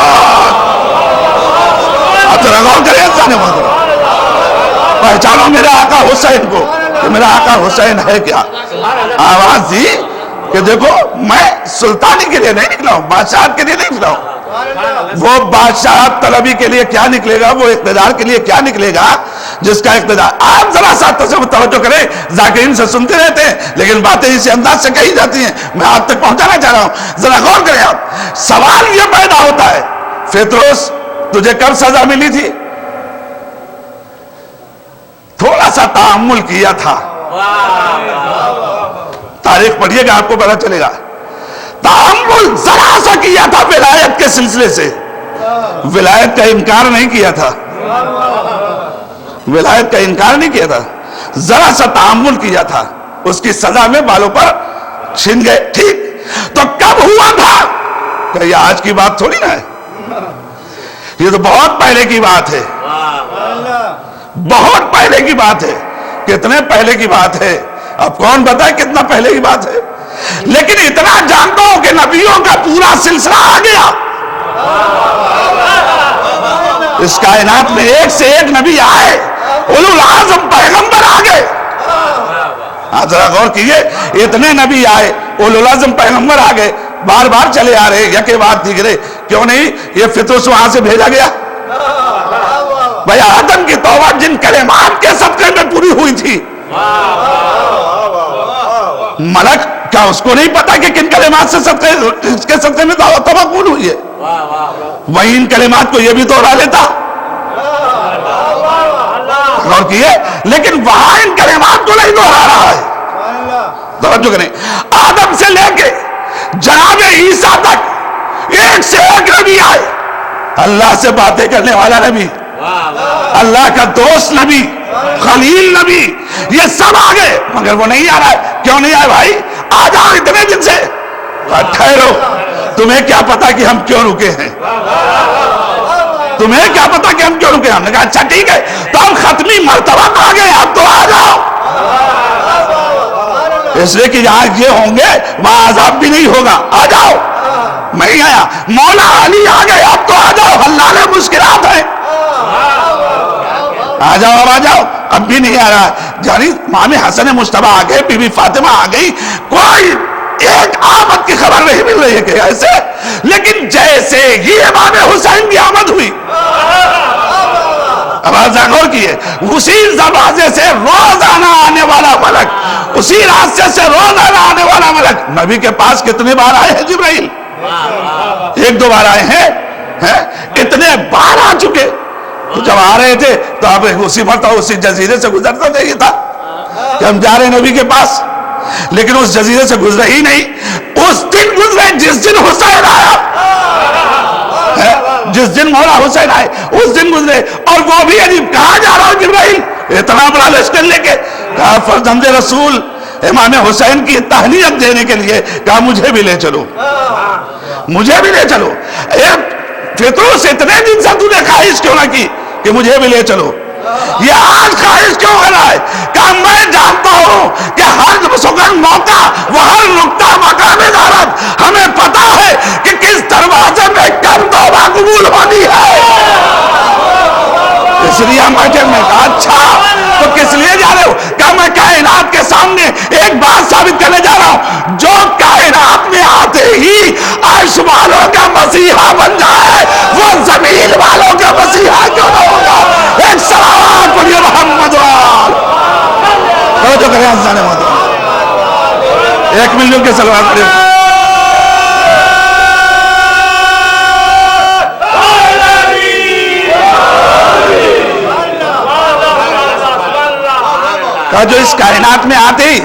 اب ذرا غور کریں انسان محترم, پہچانو میرے آقا حسین کو کہ میرا آقا حسین ہے کیا. آواز دی کہ دیکھو میں سلطانی کے لیے نہیں نکلا ہوں, بادشاہت کے لیے نہیں نکلا ہوں. وہ بادشاہت طلبی کے لیے کیا نکلے گا, وہ اقتدار کے لیے کیا نکلے گا جس کا اقتدار. آپ ذرا سا توجہ کریں, ذاکرین سے سنتے رہتے ہیں لیکن باتیں اسی انداز سے کہی جاتی ہیں, میں آپ تک پہنچانا چاہ رہا ہوں. ذرا غور کریں آپ. سوال یہ پیدا ہوتا ہے, فطرس تجھے کب سزا ملی تھی؟ تھوڑا سا تأمل کیا تھا, تاریخ پڑھیے گا آپ کو پتا چلے گا. تأمل ذرا سا کیا تھا ولایت کے سلسلے سے, ولایت کا انکار نہیں کیا تھا, ولایت کا انکار نہیں کیا تھا, ذرا سا تأمل کیا تھا, اس کی سزا میں بالوں پر چھن گئے. ٹھیک, تو کب ہوا تھا؟ کہ یہ آج کی بات تھوڑی نہ ہے, یہ تو بہت پہلے کی بات ہے, بہت پہلے کی بات ہے. کتنے پہلے کی بات ہے اب کون بتائے کتنا پہلے کی بات ہے, لیکن اتنا جانتا ہوں کہ نبیوں کا پورا سلسلہ آ گیا. اس کائنات میں ایک سے ایک نبی آئے, اولو العزم پیغمبر آ گئے. ذرا غور کیجئے, اتنے نبی آئے, اولو العزم پیغمبر آ گئے, بار بار چلے آ رہے, یکے بعد دیگرے. کیوں نہیں؟ یہ فطرس وہاں سے بھیجا گیا. بھئی آدم کی توبہ جن کلمات کے صدقے میں پوری ہوئی تھی, ملک کیا اس کو نہیں پتا کہ کن کلمات سے صدقے, اس کے صدقے میں توبہ قبول ہوئی ہے؟ وہی ان کلمات کو یہ بھی دوہرا لیتا. غور کیے, لیکن وہاں ان کلمات کو نہیں دوہرا رہا ہے. توجہ کریں, آدم سے لے کے جناب عیسیٰ تک ایک سے ایک نبی آئے, اللہ سے باتیں کرنے والا نبی, اللہ کا دوست نبی, خلیل نبی, یہ سب آ گئے, مگر وہ نہیں آ رہا ہے. کیوں نہیں آئے بھائی؟ آ جاؤ اتنے دن سے. ٹھہرو, تمہیں کیا پتا کہ ہم کیوں رکے ہیں, تمہیں کیا پتا کہ ہم کیوں رکے ہیں. ہم نے کہا اچھا ٹھیک ہے, تو ہم ختمی مرتبہ آ گئے, اب تو آ جاؤ. اس لیے کہ جہاں یہ ہوں گے وہاں عذاب بھی نہیں ہوگا, آ جاؤ. میں ہی آیا, مولا علی آ گئے, اب تو آ جاؤ, حلال مشکلات ہیں, آ جاؤ, اب آ جاؤ. اب بھی نہیں آ رہا ہے. یعنی امام حسن مجتبی آ گئے, بی بی فاطمہ آ گئی, کوئی ایک آمد کی خبر نہیں مل رہی ہے کہ ایسے. لیکن جیسے ہی امام حسین کی آمد ہوئی, اب غور کیے, اسی دروازے سے روزانہ آنے والا ملک, اسی راستے سے روزانہ آنے والا ملک نبی کے پاس کتنے بار آئے ہیں جبرائیل؟ ایک دو بار آئے ہیں, اتنے بار آ چکے. تو جب آ رہے تھے تو آپ اسی مرتبہ اسی جزیرے سے گزرتا نہیں تھا کہ ہم جا رہے ہیں نبی کے پاس, لیکن اس جزیرے سے گزرے ہی نہیں. اس دن گزرے جس دن حسین آیا, جس دن مولا حسین آئے اس دن گزرے. اور وہ بھی عجیب, کہاں جا رہا ہوں جبرائیل, اتنا بڑا لشکر لے کے. کہا فرزند رسول امام حسین کی تہنیت دینے کے لیے, کہا مجھے بھی لے چلو, مجھے بھی لے چلو. فطرس اتنے دن سے تو نے خواہش کیوں نہ کی کہ مجھے بھی لے چلو, یہ آج خواہش کیوں ہو رہا ہے؟ کہ میں جانتا ہوں کہ ہر سکن موقع وہ ہر نقطہ مقام دارت ہمیں پتا ہے کہ کس دروازے میں کب توبہ قبول ہونی ہے. اس لیے میں کہا اچھا تو کس لیے جا رہے ہو؟ کہ میں کائنات کے سامنے ایک بات ثابت کرنے جا رہا ہوں, جو کائنات میں آتے ہی عرش والوں کا مسیحا بن جائے وہ زمین والوں کا مسیحا کیوں نہ ہوگا. ایک سلام پڑھیے محمد وال. تو جو کریں حضرت محمد, ایک مل جل کے سلوات پڑھیے. کا جو اس کائنات میں آتے ہی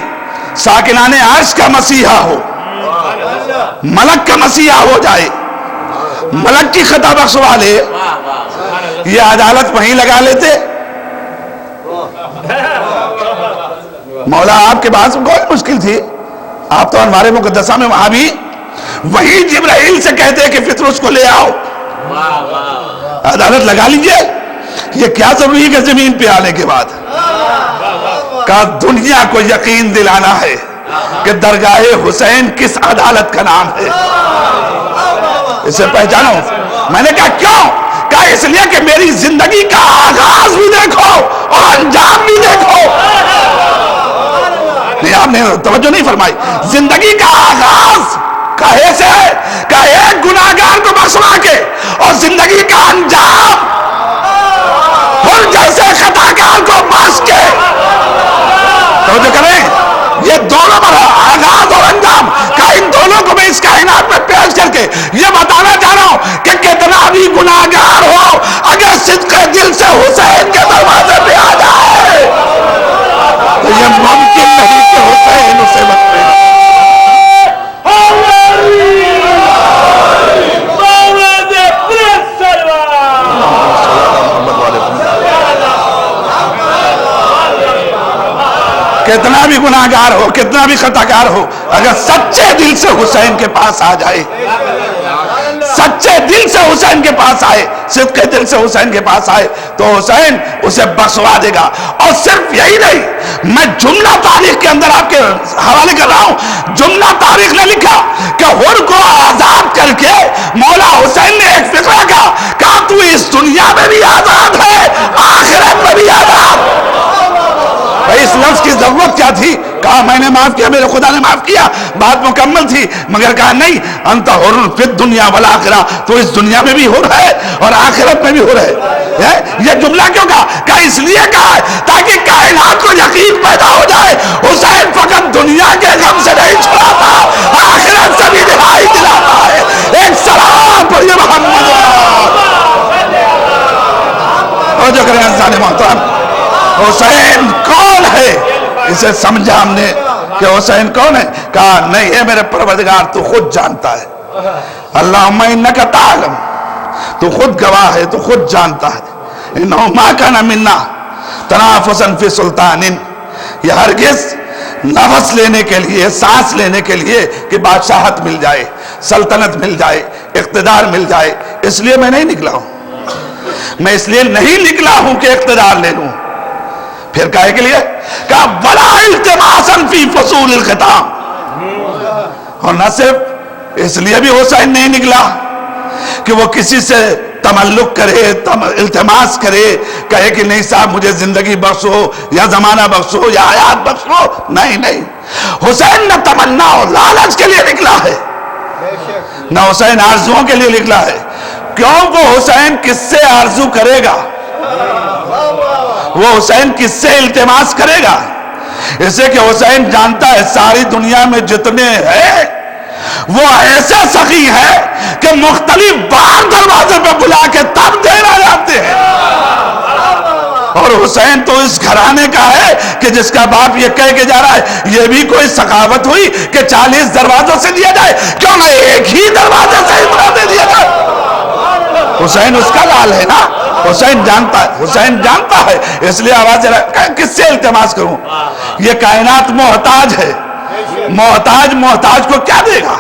ساکنان عرش کا مسیحا ہو، ملک کا مسیحا ہو جائے، ملک کی خطا بخشوا لے، یہ عدالت وہیں لگا لیتے؟ مولا آپ کے پاس کوئی مشکل تھی؟ آپ تو انوار مقدسہ میں وہاں بھی وہی جبرائیل سے کہتے کہ فطرس کو لے آؤ، عدالت لگا لیجئے۔ یہ کیا ضروری ہے کہ زمین پہ آنے کے بعد کا دنیا کو یقین دلانا ہے کہ درگاہ حسین کس عدالت کا نام ہے؟ اسے پہچانو۔ میں نے کہا کیوں؟ کہا اس لیے کہ میری زندگی کا آغاز بھی دیکھو اور انجام بھی دیکھو۔ نہیں، آپ نے توجہ نہیں فرمائی۔ زندگی کا آغاز کہے سے ہے کہ ایک گناہگار کو بخشوا کے، اور زندگی کا انجام ہر جیسے خطاکار کو بخش کے۔ توجہ کریں، یہ دونوں آغاز اور انجام کا، ان دونوں کو میں اس کائنات میں پیش کر کے یہ بتانا چاہ رہا ہوں کہ کتنا بھی گناہگار ہو، اگر صدق دل سے حسین کے دروازے پہ آ جائے تو یہ ممکن نہیں کہ حسین اسے بخشے۔ کتنا بھی گناہگار ہو، کتنا بھی خطاکار ہو، اگر سچے دل سے حسین کے پاس آ جائے، سچے دل سے حسین کے پاس آئے، صدق دل سے حسین کے پاس آئے تو حسین اسے بخشوا دے گا۔ اور صرف یہی نہیں، میں جملہ تاریخ کے اندر آپ کے حوالے کر رہا ہوں، جملہ تاریخ نے لکھا کہ حر کو آزاد کر کے مولا حسین نے ایک فقرہ کہا تو اس دنیا میں بھی آزاد ہے، آخرت میں بھی آزاد۔ اس لفظ کی ضرورت کیا تھی؟ کہا میں نے معاف کیا، میرے خدا نے معاف کیا، بات مکمل تھی، مگر کہا نہیں، انت حر فی الدنیا والآخرہ، تو اس دنیا میں بھی حر ہے اور آخرت میں بھی حر ہے۔ یہ جملہ کیوں کہا؟ کہا اس لیے کہا ہے تاکہ کائنات کو یقین پیدا ہو جائے حسین فقط دنیا کے غم سے نہیں چھڑاتا، آخرت سے بھی رہائی دلاتا ہے۔ ایک سلام پر یہ محمد اور جو کریں عزیزان محترم، حسین کون ہے اسے سمجھا ہم نے کہ حسین کون ہے؟ کہا نہیں، اے میرے پروردگار تو خود جانتا ہے، اللہم انکا تعلم، تو خود گواہ ہے، تو خود جانتا ہے، انہو ما کان منا تنافسا فی سلطان، یہ ہرگز نفس لینے کے لیے، سانس لینے کے لیے کہ بادشاہت مل جائے، سلطنت مل جائے، اقتدار مل جائے، اس لیے میں نہیں نکلا ہوں، میں اس لیے نہیں نکلا ہوں کہ اقتدار لے لوں۔ پھر کہے کے لیے کہا وَلَا الْتِمَاسًا فِي فُصُولِ الْخِطَامِ، اور نہ صرف اس لیے بھی حسین نہیں نکلا کہ وہ کسی سے تملق کرے، التماس کرے، کہے کہ نہیں صاحب مجھے زندگی بخشو یا زمانہ بخشو یا حیات بخشو، نہیں نہیں، حسین نہ تمنا اور لالچ کے لیے نکلا ہے، نہ حسین آرزوؤں کے لیے نکلا ہے۔ کیوں؟ وہ حسین کس سے آرزو کرے گا؟ وہ حسین کس سے التماس کرے گا؟ اس سے کہ حسین جانتا ہے ساری دنیا میں جتنے ہیں وہ ایسے سخی ہیں کہ مختلف بار دروازے پہ بلا کے تب دینا جاتے ہیں، اور حسین تو اس گھرانے کا ہے کہ جس کا باپ یہ کہہ کے جا رہا ہے یہ بھی کوئی سخاوت ہوئی کہ 40 دروازوں سے دیا جائے، کیوں نہ ایک ہی دروازے سے اتنا دے دیا جائے؟ حسین اس کا لال ہے نا، حسین جانتا ہے، حسین جانتا ہے، اس لیے آواز کس سے التماس کروں؟ یہ کائنات محتاج ہے، محتاج کو کیا دے گا؟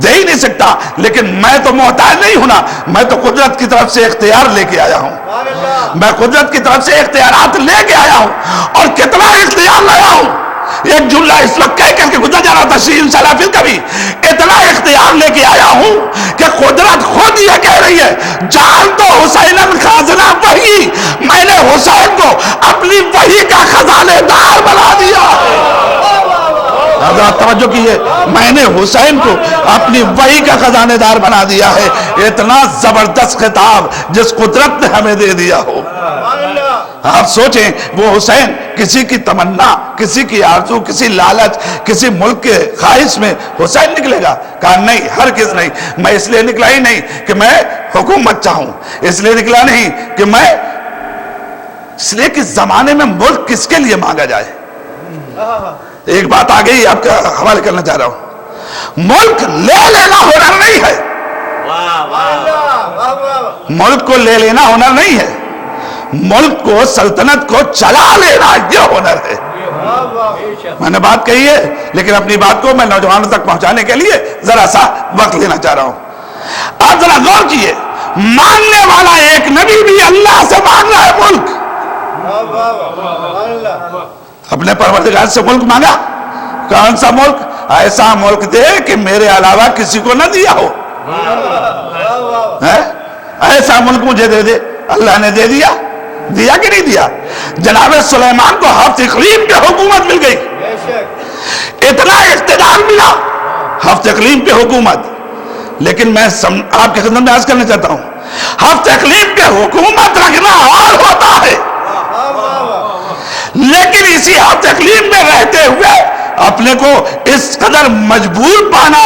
دے ہی نہیں سکتا، لیکن میں تو محتاج نہیں ہونا، میں تو قدرت کی طرف سے اختیار لے کے آیا ہوں، میں قدرت کی طرف سے اختیارات لے کے آیا ہوں، اور کتنا اختیار لایا ہوں۔ ایک جملہ اس وقت کہہ کر کے گزر جا رہا تھا انشاءاللہ پھر کبھی، اتنا اختیار لے کے آیا ہوں کہ قدرت خود یہ کہہ رہی ہے جان تو حسین خازنہ وحی، میں نے حسین کو اپنی وحی کا خزانے دار بنا دیا ہے۔ حضرات توجہ کیے، میں نے حسین کو اپنی وحی کا خزانے دار بنا دیا ہے۔ اتنا زبردست خطاب جس قدرت نے ہمیں دے دیا ہو۔ آپ سوچیں وہ حسین کسی کی تمنا، کسی کی آرزو، کسی لالچ، کسی ملک کے خواہش میں حسین نکلے گا؟ کہا نہیں، ہرگز نہیں، میں اس لیے نکلا ہی نہیں کہ میں حکومت چاہوں، اس لیے نکلا نہیں کہ میں اس لیے کہ زمانے میں ملک کس کے لیے مانگا جائے. ایک بات آ گئی آپ کا حوالے کرنا چاہ رہا ہوں. ملک لے لینا ہنر نہیں ہے. ملک کو لے لینا ہنر نہیں ہے. ملک کو سلطنت کو چلا لینا یہ ہنر ہے. میں نے بات کہی ہے لیکن اپنی بات کو میں نوجوانوں تک پہنچانے کے لیے ذرا سا وقت لینا چاہ رہا ہوں. آپ ذرا غور کیے, مانگنے والا ایک نبی بھی اللہ سے مانگ رہا ہے ملک. اپنے پروردگار سے ملک مانگا. کون سا ملک؟ ایسا ملک دے کہ میرے علاوہ کسی کو نہ دیا ہو. ایسا ملک مجھے دے دے. اللہ نے دے دیا. دیا کہ نہیں دیا؟ جناب سلیمان کو ہفت اقلیم پہ حکومت مل گئی. اتنا اقتدار ملا, ہفت اقلیم پہ حکومت. لیکن میں آپ کے خدمت میں عرض کرنا چاہتا ہوں, ہفت اقلیم پہ حکومت رکھنا اور ہوتا ہے, لیکن اسی ہفت اقلیم میں رہتے ہوئے اپنے کو اس قدر مجبور پانا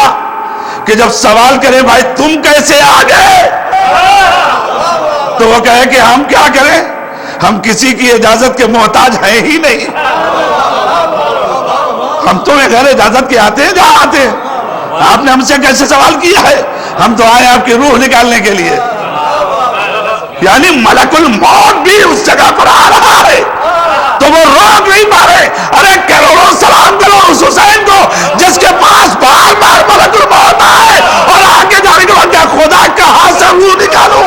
کہ جب سوال کرے بھائی تم کیسے آ گئے, تو وہ کہے کہ ہم کیا کریں, ہم کسی کی اجازت کے محتاج ہیں ہی نہیں. ہم تمہیں غیر اجازت کے آتے ہیں جہاں آتے ہیں. آپ نے ہم سے کیسے سوال کیا ہے؟ ہم تو آئے آپ کی روح نکالنے کے لیے. یعنی ملک الموت بھی اس جگہ پر آ رہا ہے تو وہ روک نہیں پا رہے. ارے کروڑوں سلام کرو اس حسین کو جس کے پاس بار بار ملک الموت آئے اور آگے جانے کے بعد کیا خدا کہاں سے روح نکالوں.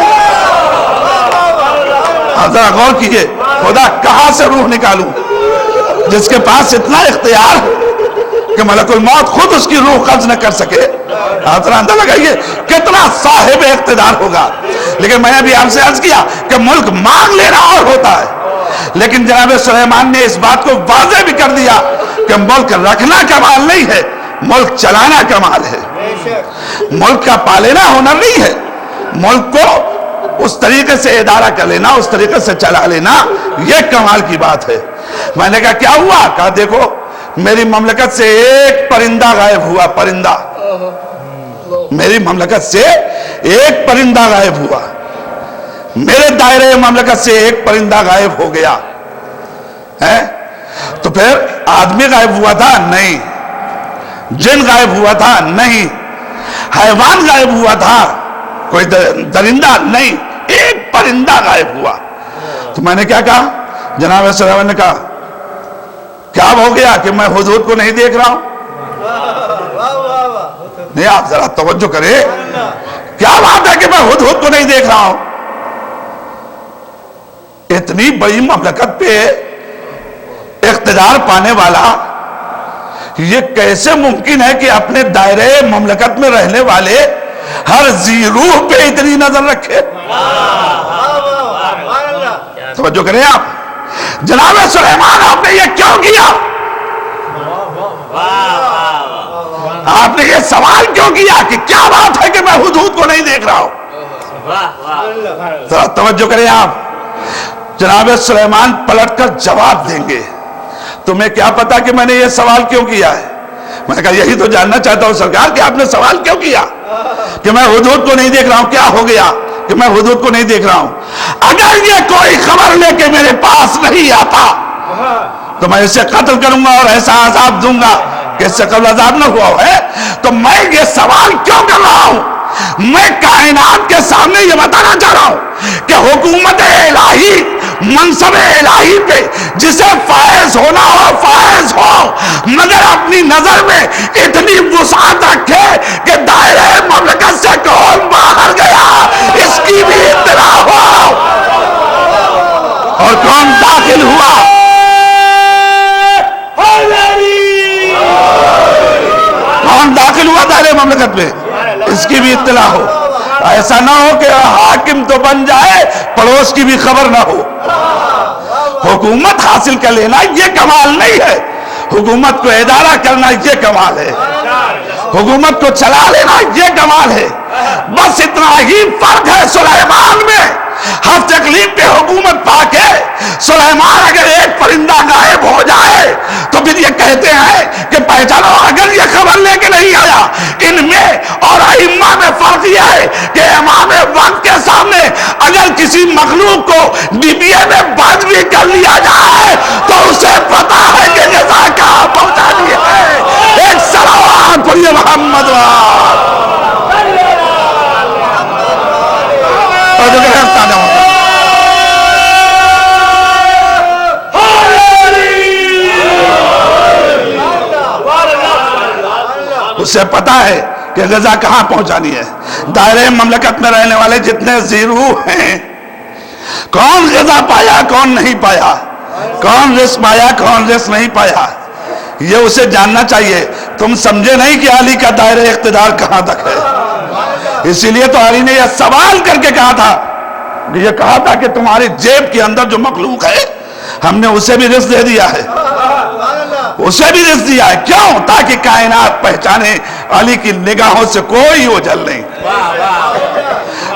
ذرا غور کیجئے, خدا کہاں سے روح نکالوں جس کے پاس اتنا اختیار کہ ملک الموت خود اس کی روح قبض نہ کر سکے. آپ ذرا اندازہ لگائیے کتنا صاحب اقتدار ہوگا. لیکن میں نے بھی آپ سے عرض کیا کہ ملک مانگ لینا اور ہوتا ہے, لیکن جناب سلیمان نے اس بات کو واضح بھی کر دیا کہ ملک رکھنا کمال نہیں ہے, ملک چلانا کمال ہے. ملک کا پالینا ہنر نہیں ہے, ملک کو اس طریقے سے ادارہ کر لینا, اس طریقے سے چلا لینا یہ کمال کی بات ہے. میں نے کہا کیا ہوا؟ کہا دیکھو میری مملکت سے ایک پرندہ غائب ہوا. پرندہ, میری مملکت سے ایک پرندہ غائب ہوا. میرے دائرے مملکت سے ایک پرندہ غائب ہو گیا ہے. تو پھر آدمی غائب ہوا تھا؟ نہیں. جن غائب ہوا تھا؟ نہیں. حیوان غائب ہوا تھا؟ کوئی درندہ؟ نہیں. ایک پرندہ غائب ہوا. تو میں نے کیا کہا؟ جناب سلیمان نے کہا کیا ہو گیا کہ میں حدود کو نہیں دیکھ رہا ہوں؟ نہیں, آپ ذرا توجہ کریں, کیا بات ہے کہ میں حدود کو نہیں دیکھ رہا ہوں؟ اتنی بڑی مملکت پہ اقتدار پانے والا یہ کیسے ممکن ہے کہ اپنے دائرے مملکت میں رہنے والے ہر ذی روح پہ اتنی نظر رکھے؟ توجہ کریں آپ. جناب سلیمان آپ نے یہ کیوں کیا؟ آپ نے یہ سوال کیوں کیا کہ کیا بات ہے کہ میں حدود کو نہیں دیکھ رہا ہوں؟ ذرا توجہ کریں آپ. جناب سلیمان پلٹ کر جواب دیں گے. تمہیں کیا پتا کہ میں نے یہ سوال کیوں کیا ہے؟ میں نے کہا یہی تو جاننا چاہتا ہوں سرکار کہ آپ نے سوال کیوں کیا کہ میں حدود کو نہیں دیکھ رہا ہوں. کیا ہو گیا کہ میں حدود کو نہیں دیکھ رہا ہوں؟ اگر یہ کوئی خبر لے کے میرے پاس نہیں آتا تو میں اسے قتل کروں گا اور ایسا عذاب دوں گا کہ اس سے قبل عذاب نہ ہوا ہے. تو میں یہ سوال کیوں کر رہا ہوں؟ میں کائنات کے سامنے یہ بتانا چاہ رہا ہوں کہ حکومت الہی, منصب الہی پہ جسے فائز ہونا ہو فائز ہو, مگر اپنی نظر میں اتنی وسعت رکھے کہ دائرہ مملکت سے کون باہر گیا اس کی بھی اطلاع ہو اور کون داخل ہوا. کون داخل ہوا دائرہ مملکت میں اس کی بھی اطلاع ہو. ایسا نہ ہو کہ حاکم تو بن جائے پڑوس کی بھی خبر نہ ہو. حکومت حاصل کر لینا یہ کمال نہیں ہے, حکومت کو ادارہ کرنا یہ کمال ہے, حکومت کو چلا لینا یہ کمال ہے. بس اتنا ہی فرق ہے سلیمان میں. ہفت اقلیم پہ حکومت پا کے سلیمان اگر ایک پرندہ غائب ہو جائے تو پھر یہ کہتے ہیں کہ پہچانو اگر یہ خبر لے کے نہیں آیا. ان میں اور ائمہ میں فرق بات یہ ہے کہ امام وقت کے سامنے اگر کسی مخلوق کو ڈبے میں بند بھی کر لیا جائے تو اسے پتا ہے کہ جزا کہاں پہنچانی ہے. ایک صلوات پڑھیے محمد اسے پتا ہے کہ غزہ کہاں پہنچانی ہے. دائرے مملکت میں رہنے والے جتنے زیرو ہیں، کون غزہ پایا کون نہیں پایا، کون رزق پایا کون رزق نہیں پایا، یہ اسے جاننا چاہیے. تم سمجھے نہیں کہ علی کا دائرہ اقتدار کہاں تک ہے. اسی لیے تو علی نے یہ سوال کر کے کہا تھا، یہ کہا تھا کہ تمہاری جیب کے اندر جو مخلوق ہے ہم نے اسے بھی رزق دے دیا ہے، اسے بھی رزق دیا ہے. کیوں؟ تاکہ کائنات پہچانے علی کی نگاہوں سے کوئی اوجھل نہیں،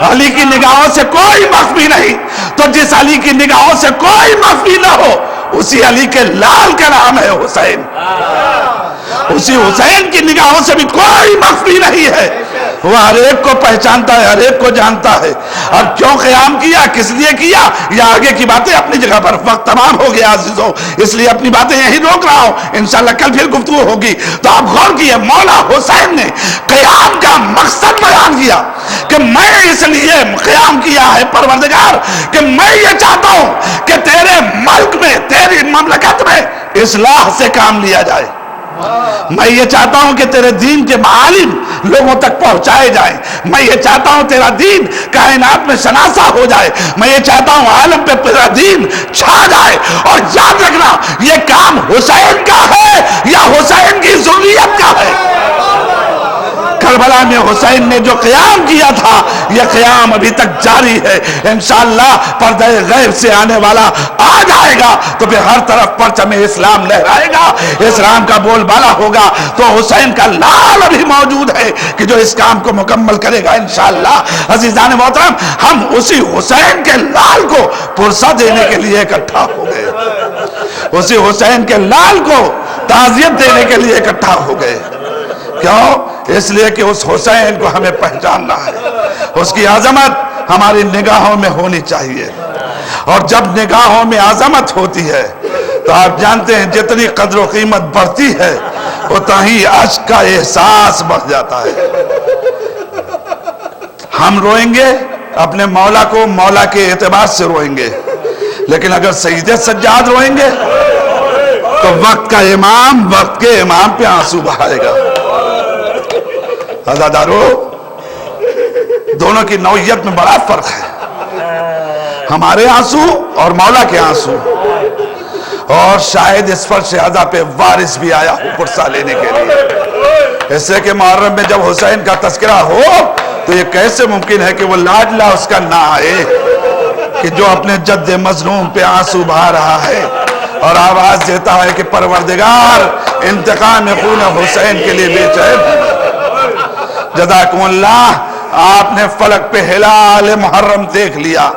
علی کی نگاہوں سے کوئی مخفی نہیں. تو جس علی کی نگاہوں سے کوئی مخفی نہ ہو اسی علی کے لال کا نام ہے حسین. اسی حسین کی نگاہوں سے بھی کوئی مخفی نہیں ہے. وہ ہر ایک کو پہچانتا ہے، ہر ایک کو جانتا ہے. اب کیوں قیام کیا، کس لیے کیا، یا آگے کی باتیں اپنی جگہ پر. وقت تمام ہو گیا عزیزوں، اس لیے اپنی باتیں یہی روک رہا ہوں، انشاءاللہ کل پھر گفتگو ہوگی. تو آپ غور کیے، مولا حسین نے قیام کا مقصد بیان کیا کہ میں اس لیے قیام کیا ہے پروردگار کہ میں یہ چاہتا ہوں کہ تیرے ملک میں، تیری مملکت میں اصلاح سے کام لیا جائے. میں یہ چاہتا ہوں کہ تیرے دین کے معالم لوگوں تک پہنچائے جائیں. میں یہ چاہتا ہوں تیرا دین کائنات میں شناسا ہو جائے. میں یہ چاہتا ہوں عالم پہ تیرا دین چھا جائے. اور یاد رکھنا یہ کام حسین کا ہے یا حسین کی ذریت کا ہے. کربلا میں حسین نے جو قیام کیا تھا یہ قیام ابھی تک جاری ہے. انشاءاللہ پردہ غیب سے آنے والا آ جائے گا تو پھر ہر طرف پرچم اسلام لہرائے گا، اسلام کا بول بالا ہوگا. تو حسین کا لال ابھی موجود ہے کہ جو اس کام کو مکمل کرے گا انشاءاللہ. عزیزان محترم، ہم اسی حسین کے لال کو پرسہ دینے کے لیے اکٹھا ہو گئے، اسی حسین کے لال کو تعزیت دینے کے لیے اکٹھا ہو گئے. کیوں؟ اس لیے کہ اس حسین کو ہمیں پہچاننا ہے، اس کی عظمت ہماری نگاہوں میں ہونی چاہیے. اور جب نگاہوں میں عظمت ہوتی ہے تو آپ جانتے ہیں جتنی قدر و قیمت بڑھتی ہے اتنا ہی عشق کا احساس بڑھ جاتا ہے. ہم روئیں گے اپنے مولا کو مولا کے اعتبار سے روئیں گے، لیکن اگر سید سجاد روئیں گے تو وقت کا امام وقت کے امام پہ آنسو بہائے گا. عزادارو، دونوں کی نوعیت میں بڑا فرق ہے، ہمارے آنسو اور مولا کے آنسو. اور شاید اس پر شہزادہ پہ وارث بھی آیا ہو پرسہ لینے کے لیے. اس سے کہ محرم میں جب حسین کا تذکرہ ہو تو یہ کیسے ممکن ہے کہ وہ لاڈلا اس کا نہ آئے کہ جو اپنے جد مظلوم پہ آنسو بہا رہا ہے اور آواز دیتا ہے کہ پروردگار انتقام خون حسین کے لیے بے چین. جزاکم اللہ، آپ نے فلک پہ ہلال محرم دیکھ لیا،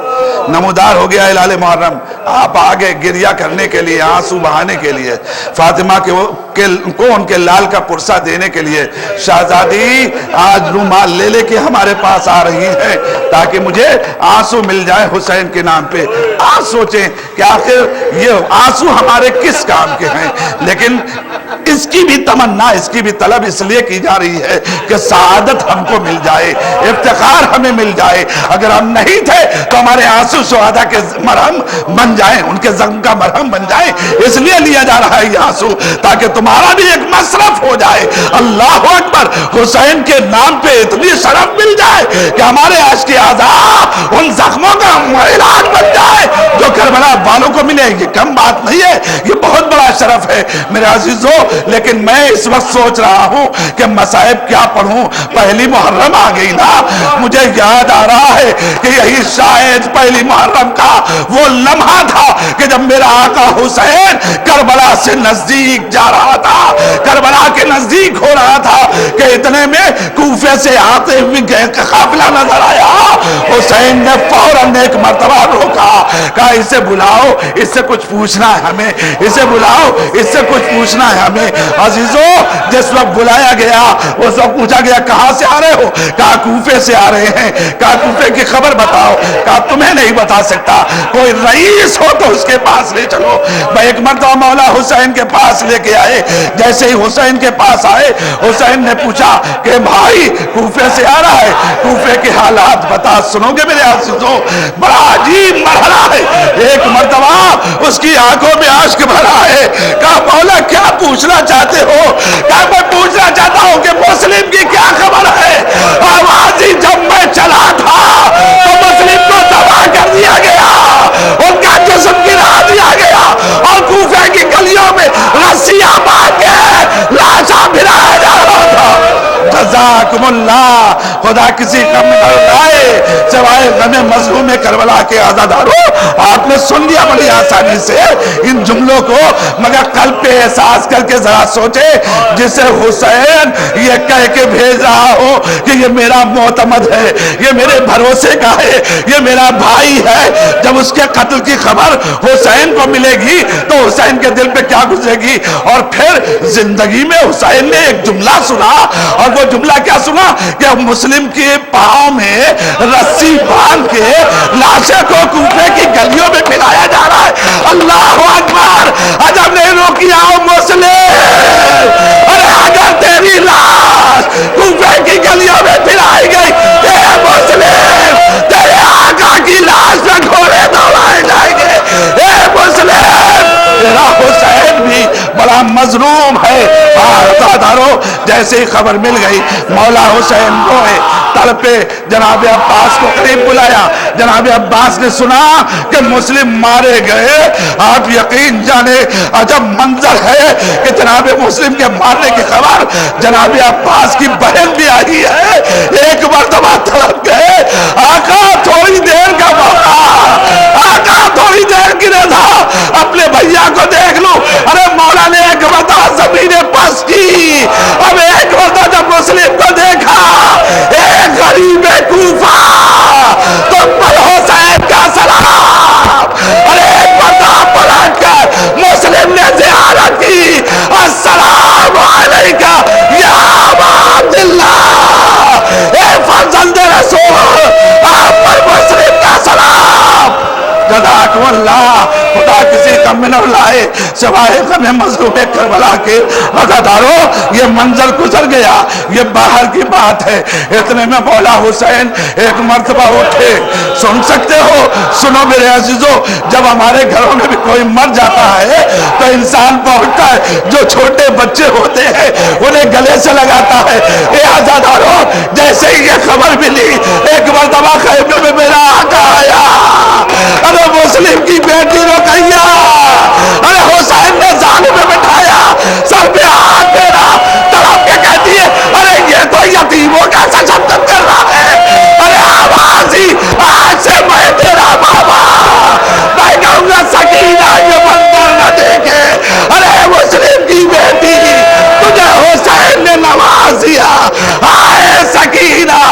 نمودار ہو گیا ہلال محرم. آپ آگے گریہ کرنے کے لیے، آنسو بہانے کے لیے، فاطمہ کو ان کے لال کا پرسہ دینے کے لیے شہزادی آج رومال لے لے کے ہمارے پاس آ رہی ہیں تاکہ مجھے آنسو مل جائے حسین کے نام پہ. آپ سوچیں کہ آخر یہ آنسو ہمارے کس کام کے ہیں. لیکن اس کی بھی تمنا، اس کی بھی طلب اس لیے کی جا رہی ہے کہ سعادت ہم کو مل جائے، افتخار ہمیں مل جائے. اگر ہم نہیں تھے تو ہمارے آنسو شہداء کے مرہم بن جائیں، ان کے زخم کا مرہم بن جائیں. اس لیے لیا جا رہا ہے یہ آنسو تاکہ تمہارا بھی ایک مصرف ہو جائے. اللہ اکبر، حسین کے نام پہ اتنی شرف مل جائے کہ ہمارے عاشق اعضاء ان زخموں کا علاج بن جائے جو کربلا والوں کو ملے. یہ کم بات نہیں ہے، یہ بہت بڑا شرف ہے میرے عزیزوں. لیکن میں اس وقت سوچ رہا ہوں کہ مصائب کیا پڑھوں. پہلی محرم آ گئی نا، مجھے یاد آ رہا ہے کہ یہی شاید پہلی محرم کا وہ لمحہ تھا کہ جب میرا آقا حسین کربلا سے نزدیک جا رہا تھا، کربلا کے نزدیک ہو رہا تھا کہ اتنے میں کوفے سے آتے ہوئے قافلہ نظر آیا حسین نے فوراً ایک مرتبہ روکا، کہا اسے بلاؤ، اس سے کچھ پوچھنا ہے ہمیں، اسے بلاؤ، اس سے کچھ پوچھنا ہے ہمیں۔ عزیزو جس وقت بلایا گیا اس وقت پوچھا گیا کہاں سے آ رہے ہو؟ کہا کوفے سے آ رہے ہیں۔ کہا کوفے کی خبر بتاؤ۔ کہا تمہیں نہیں بتا سکتا، کوئی رئیس ہو تو اس کے پاس لے چلو۔ میں ایک مرتبہ مولا حسین کے پاس لے کے آئے، جیسے ہی حسین کے پاس آئے حسین نے پوچھا کہ بھائی کوفے سے آ رہا ہے، کوفے کے حالات بتا۔ سنو گے میرے عزیزو، بڑا عجیب مرحلہ ہے۔ ایک مرتبہ اس کی آنکھوں میں اشک بھرا ہے۔ کہا مولا کیا پوچھنا چاہتے ہو؟ کہا میں پوچھنا چاہتا ہوں کہ مسلم کی کیا خبر ہے؟ آوازی جب میں چلا تھا تو مسلم کو تباہ کر دیا گیا، ان کا جسم گرا دیا گیا اور کوفے کی گلیوں میں رسیاں باندھ کے لاشاں بھرایا جا رہا تھا۔ جزاکم اللہ، خدا کسی غم نہ اٹھائے سوائے غم مظلوم کربلا کے عزاداروں۔ آپ نے سن لیا بڑی آسانی سے ان جملوں کو، مگر قلب پہ احساس کر کے ذرا سوچے، جسے حسین یہ کہہ کے بھیج رہا ہو کہ یہ میرا معتمد ہے، یہ میرے بھروسے کا ہے، یہ میرا بھائی ہے، جب اس کے قتل کی خبر حسین کو ملے گی تو حسین کے دل پہ کیا گزرے گی؟ اور پھر زندگی میں حسین نے ایک جملہ سنا، اور وہ جملہ کیا سنا کہ مسلم کے پاؤں میں رسی باندھ کے لاشیں کو کوفے کی گلیوں میں پھیلایا جا رہا ہے۔ اللہ اکبر، عجب نہیں روکیا مسلم، ارے اگر تیری لاش کوفے کی گلیوں میں پھیلائی گئی، اے مسلم تیرے آقا کی لاش میں گھوڑے دوڑائے جائیں گے۔ اے مسلم تیرا حسین بھی بڑا مظلوم ہے۔ عزادارو جیسے ہی خبر مل گئی مولا حسین روئے تڑپے، جناب عباس کو قریب بلایا۔ جناب عباس نے سنا کہ مسلم مارے گئے۔ آپ یقین جانے عجب منظر ہے کہ جناب مسلم کے مارنے کی خبر جناب عباس کی بہن بھی آئی ہے۔ ایک مرتبہ تڑپ گئے، آقا تھوڑی دیر کا موقع، آقا تھوڑی دیر کی رضا، اپنے بھیا کو دیکھ لوں۔ ارے مولا نے ایک مرتبہ زمین پس کی، اب ایک مرتبہ جب مسلم کو دیکھا، اے غریب کوفہ تم پر حسین کا سلام۔ ارے ایک مرتبہ پلٹ کر مسلم نے زیارت کی، السلام علیکہ یا ابا عبداللہ، اے فرزند رسول آپ پر مسلم کا سلام۔ جزاکم اللہ، خدا کسی غم میں نہ لائے سوائے غم مظلوم کربلا کے۔ عزادارو یہ منظر گزر گیا، یہ باہر کی بات ہے۔ اتنے میں مولا حسین ایک مرتبہ اٹھے۔ سن سکتے ہو؟ سنو میرے عزیزو، جب ہمارے گھروں میں بھی کوئی مر جاتا ہے تو انسان پہنچتا ہے، جو چھوٹے بچے ہوتے ہیں انہیں گلے سے لگاتا ہے۔ اے عزادارو جیسے ہی یہ خبر ملی، ایک مرتبہ خیمے میں میرا آقا آیا، ارے مسلم کی بیٹی رقیہ، ارے حسین نے ظالم میں بٹھایا، سر پہ ہاتھ میرا، تڑپ کے کہتی ہے ارے یہ تو یتیموں کا تشدد کر رہا ہے۔ ارے آوازی آج سے میں تیرا بابا، میں کہوں گا سکینہ یہ منظر نہ دیکھے۔ ارے مسلم کی بیٹی تجھے حسین نے نواز دیا، آئے سکینہ،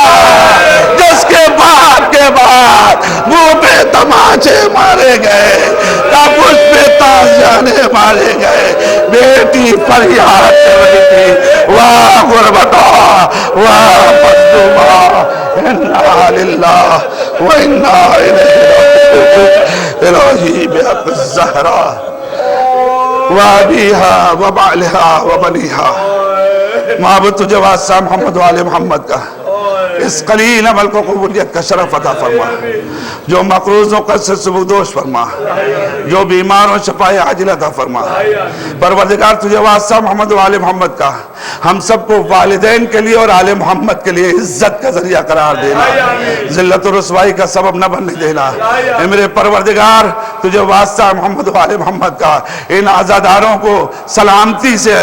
جس کے باپ کے بعد منہ پہ تماچے مارے گئے، تب اس پہ تازیانے مارے گئے، بیٹی فریاد کر رہی تھی، واہ غربتا واہ مظلومہ، انا للہ و انا الیہ الہی بحق الزہرا و ابیہا و بعلہا و بنیہا۔ محبت تجھے واسطہ محمد و آل محمد کا، اس قلیل عمل کو قبولیت کا شرف عطا فرما، جو مقروضوں کا سبکدوش فرما، جو بیماروں شفائے عاجل عطا فرما۔ پروردگار تجھے واسطہ محمد و آل محمد کا ہم سب کو والدین کے لیے اور آل محمد کے لیے عزت کا ذریعہ قرار دینا، ذلت و رسوائی کا سبب نہ بننے دینا۔ اے میرے پروردگار تجھے واسطہ محمد و آل محمد کا ان عزاداروں کو سلامتی سے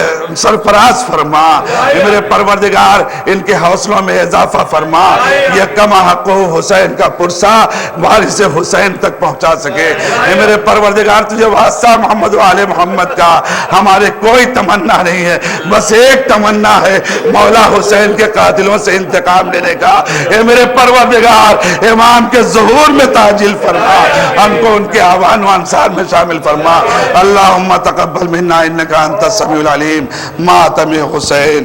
سرفراز فرما۔ اے میرے پروردگار ان کے حوصلوں میں اضافہ فرما۔ فرما، یہ کما حق حسین کا پرسہ وارث حسین تک پہنچا سکے۔ اے میرے پروردگار تجھے واسطہ محمد و آل محمد کا، ہمارے کوئی تمنا نہیں ہے، بس ایک تمنا ہے مولا حسین کے قاتلوں سے انتقام لینے کا۔ اے میرے پروردگار امام کے ظہور میں تعجیل فرما، ہم کو ان کے آوان و انصار میں شامل فرما۔ اللہم تقبل منا انکا انت السمیع العلیم۔ ماتم حسین۔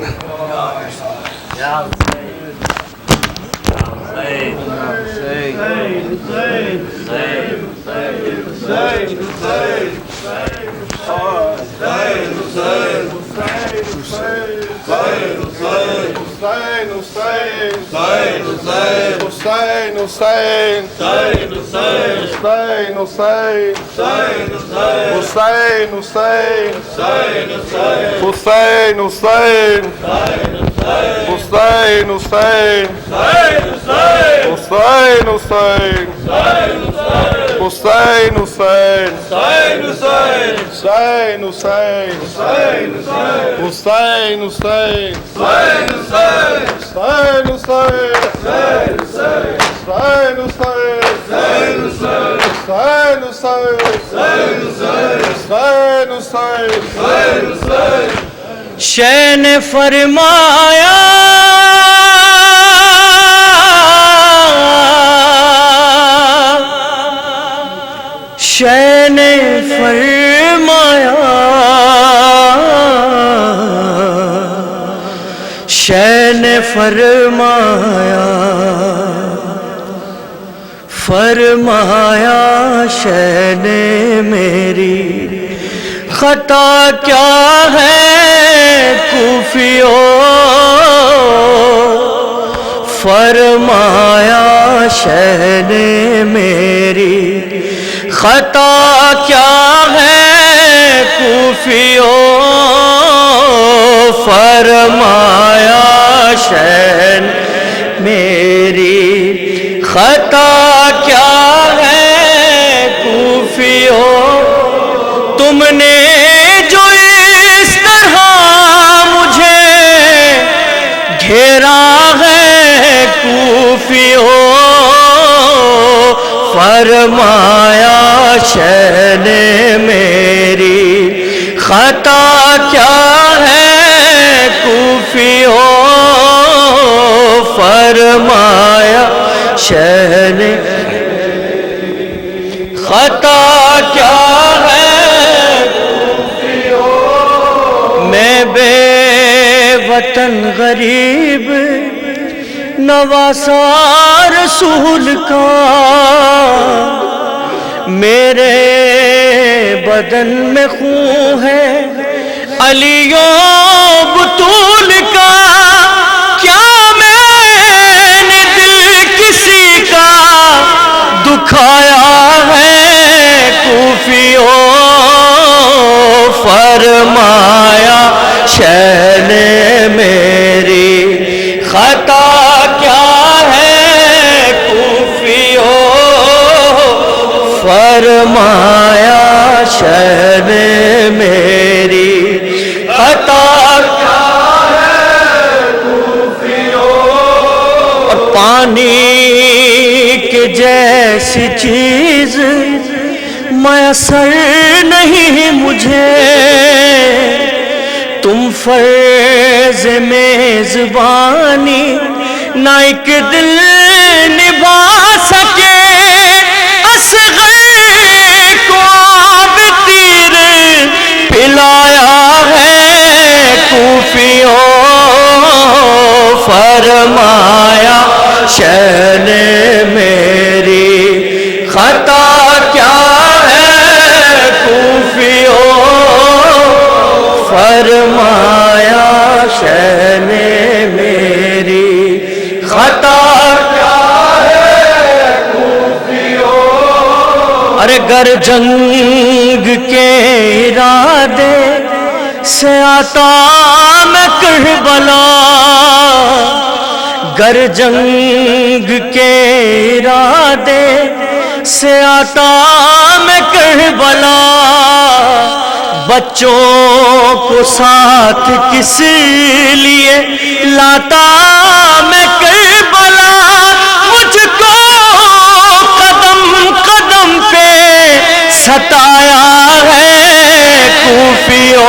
شہ نے فرمایا شہ نے فرمایا شہ نے فرمایا فرمایا شہ نے میری خطا کیا ہے کوفیو، فرمایا شہ نے میری خطا کیا ہے کوفیو، فرمایا شہ نے میری خطا کیا ہے کوفیو، تم نے جو اس طرح مجھے گھیرا ہے کوفیو، فرمایا شہ نے میری خطا کیا ہے کوفیو، فرمایا شہ نے خطا کیا ہے کوفیو، میں بے وطن غریب نواسا رسول کا، میرے بدن میں خون ہے علی و بطول کا، کیا میں نے دل کسی کا دکھایا ہے کوفیو، فرمایا شہ نے میری خطا کیا ہے کوفیو، فرمایا شہ نے میری خطا کیا ہے کوفیو، اور پانی کے جیسی چیز میسر نہیں مجھے، تم فرض میزبانی نہ ایک دل نبھا سکے، اصغر کو آب تیر پلایا ہے کوفیو، فرمایا شہ نے میری خطا کیا ہے کوفیو، فرمایا شہ نے میری خطا کیا ہے کوفیو، ارے گر جنگ کے ارادے سے آتا میں کربلا، گر جنگ کے ارادے سے آتا میں کربلا، بچوں کو ساتھ کس لیے لاتا میں کربلا، مجھ کو قدم قدم پہ ستایا ہے کوفیوں،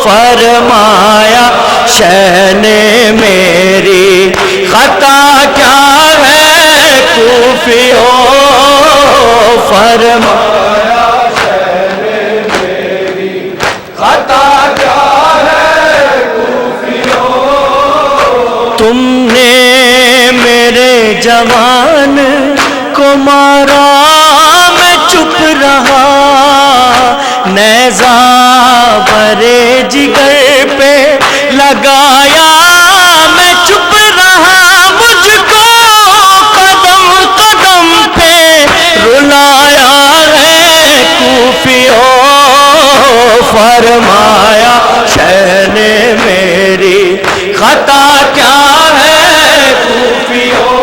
فرمایا شہ نے میری خطا کیا ہے کوفیوں، فرمایا شہ نے میری خطا کیا ہے کوفیوں، تم نے میرے جوان کو مارا میں چپ رہا، نیزہ برے جگر پہ لگایا میں چپ رہا، مجھ کو قدم قدم پہ رلایا ہے کوفیوں، فرمایا شہ نے میری خطا کیا ہے کوفیوں،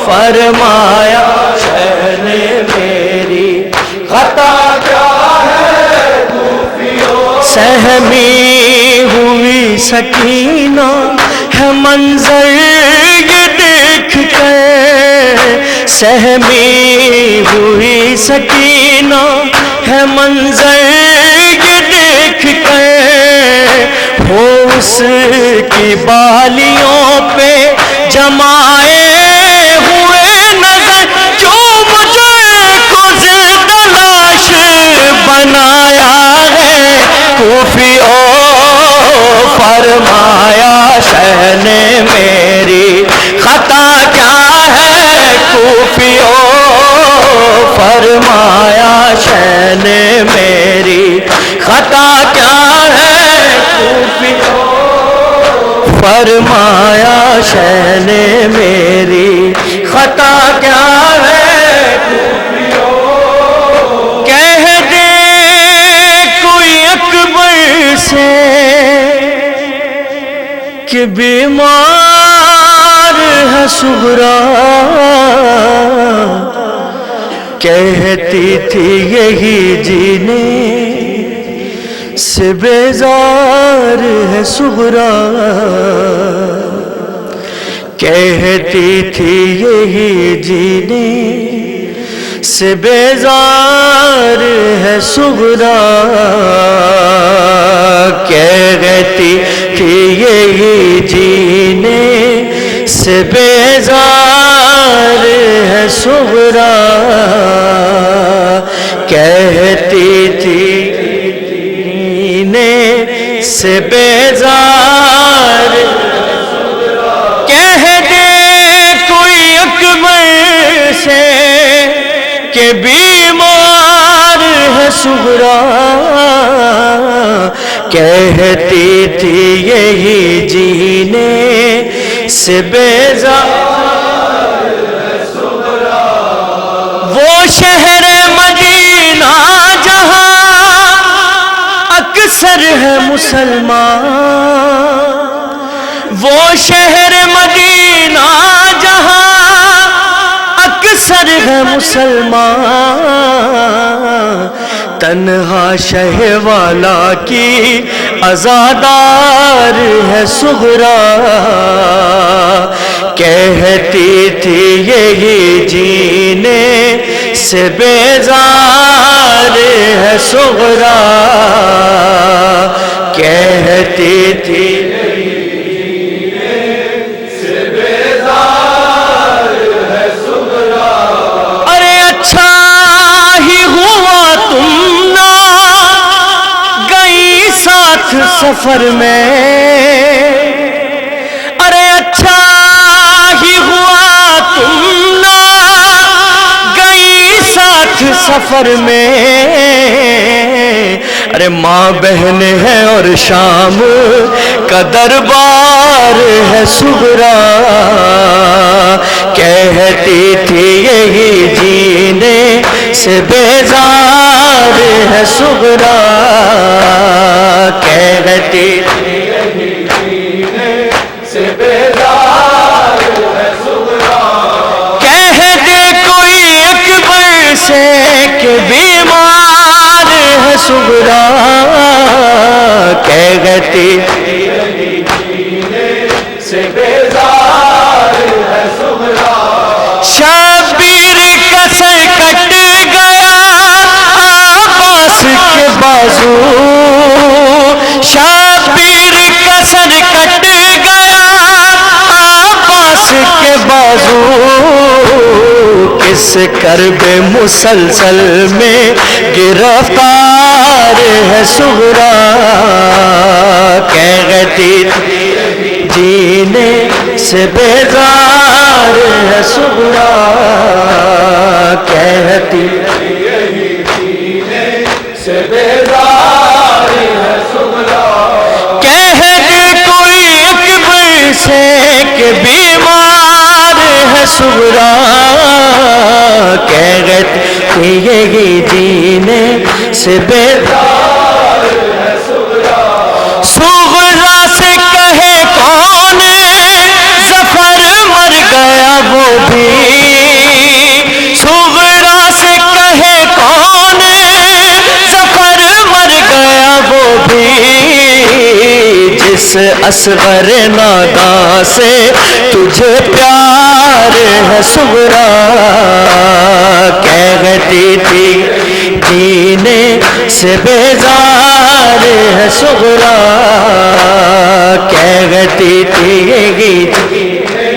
فرمایا شہ نے میری خطا کیا ہے کوفیوں، سہمی ہوئی سکینہ ہے منظر یہ دیکھ کر، سہمی ہوئی سکینہ ہے منظر یہ دیکھ کر، ہو اس کی بالیوں پہ جمائے ہوئے نظر، جو مجھے کو زندہ لاش بنایا ہے کوفیوں، فرمایا شہ نے میری خطا کیا ہے کوفیوں، فرمایا شہ نے میری خطا کیا ہے کوفیوں، فرمایا شہ نے میری خطا کیا ہے کوفیوں، کہہ دے کوئی اکبر سے کہ بیمار ہے صغریٰ، کہتی تھی یہی جینے سے بیزار ہے صغریٰ، کہتی تھی یہی جینے سے بیزار ہے صغریٰ، کہتی تھی یہی جینے سے بیزار ہے صغریٰ، کہتی تھی جینے سے بیزار، کہہ دے کوئی اکبر سے کہ بیمار ہے صغریٰ، کہتی تھی یہی جینے سے بیزار ہے صغریٰ، وہ شہر مدینہ جہاں اکثر ہے مسلمان، وہ شہر مدینہ جہاں اکثر ہے مسلمان، تنہا شہ والا کی عزادار ہے صغریٰ، کہتی تھی یہی جینے سے بیزار ہے صغریٰ، کہتی تھی سفر میں، ارے اچھا ہی ہوا تم نہ گئی ساتھ سفر میں، ارے ماں بہن ہے اور شام کا دربار ہے صغریٰ، کہتی تھی یہی جینے سے بیزار ہے صغریٰ، کہتی تھی یہی جینے سے بیزار ہے صغریٰ، کہہ دے کوئی اکبر سے کہ بیمار اس کرب مسلسل میں گرفتار ہے صغریٰ، کہتی جینے سے بیزار ہے صغریٰ، کہتی جینے سے بیزار ہے صغریٰ، کہتی کوئی اکبر سے کہ بیمار ہے صغریٰ، کہتی یہی جینے سے بیزار ہے صغریٰ، صغریٰ سے کہے کون ظفر مر گیا وہ بھی، صغریٰ سے کہے کون ظفر مر گیا وہ بھی، جس اصغر ناداں سے تجھے پیار ہے صغریٰ، کہتی تھی جینے سے بیزار ہے صغریٰ، کہتی تھی جینے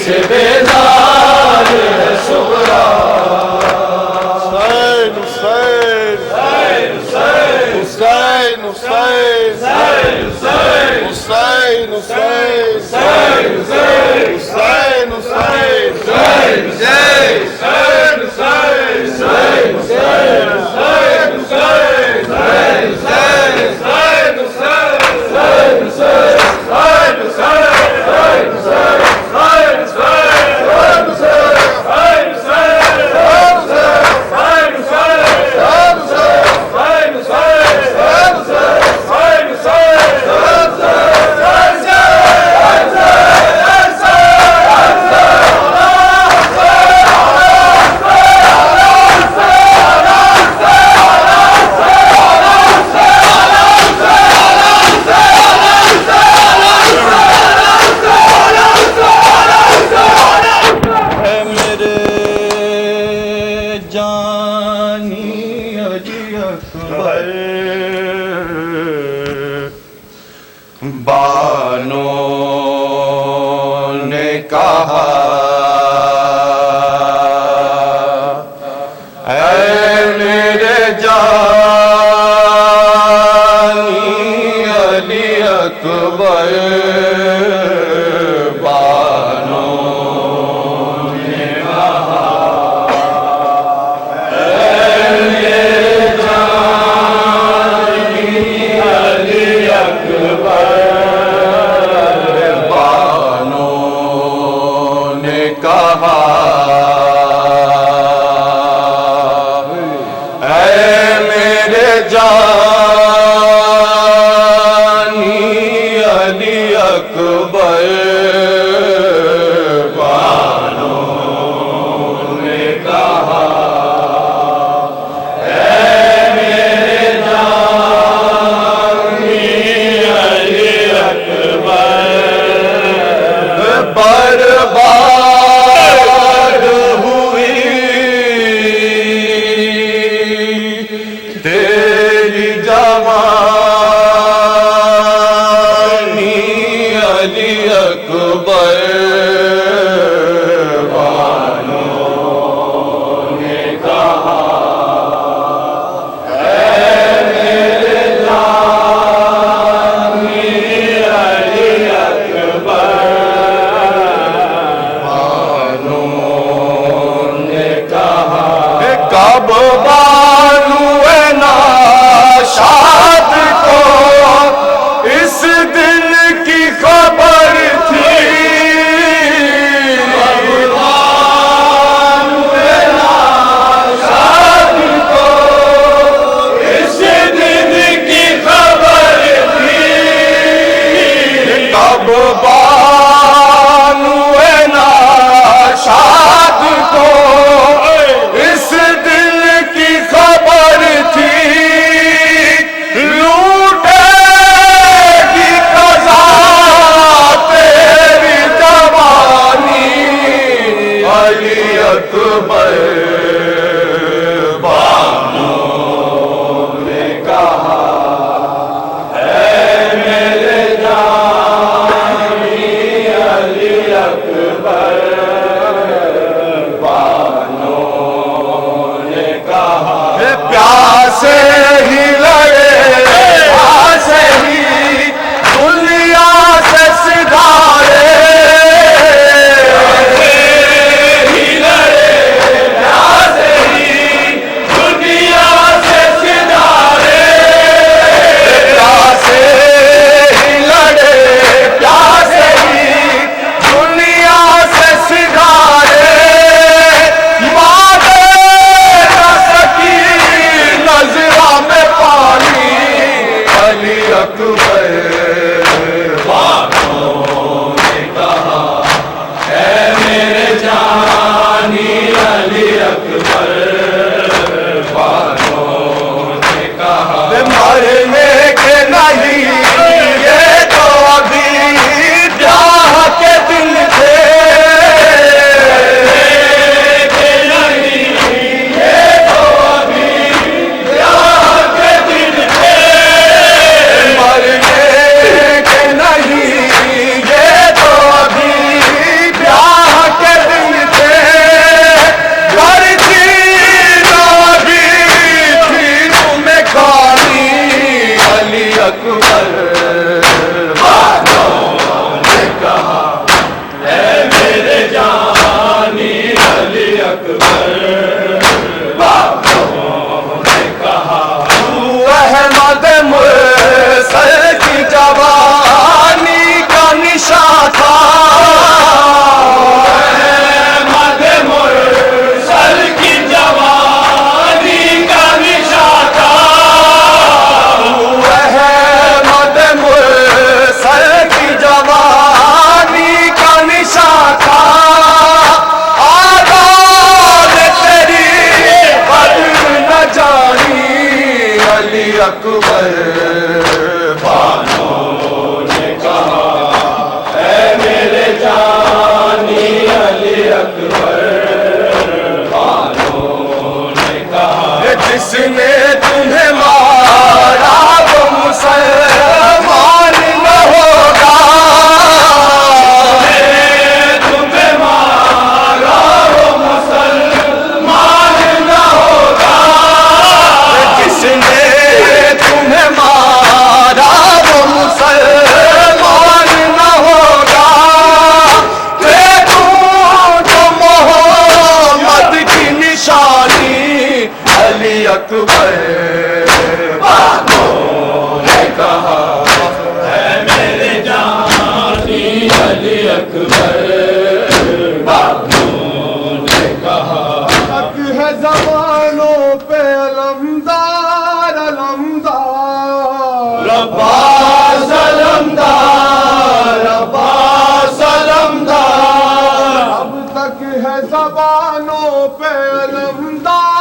سے بیزار ہے صغریٰ۔ اکبر بانو جس نے تمہیں مارا وہ مسلمان نہ ہوگا، تمہیں مارا وہ مسلمان نہ ہوگا، جس نے تمہیں مارا وہ مسلمان نہ ہوگا، دیکھو تو محمد کی نشانی علی اکبر بانوں نے کہا ہے میرے جانی، علی اکبر بانوں نے کہا حق ہے زبانوں پہ علمدار علمدار، عباس علمدار عباس علمدار، اب تک ہے زبانوں پہ علمدار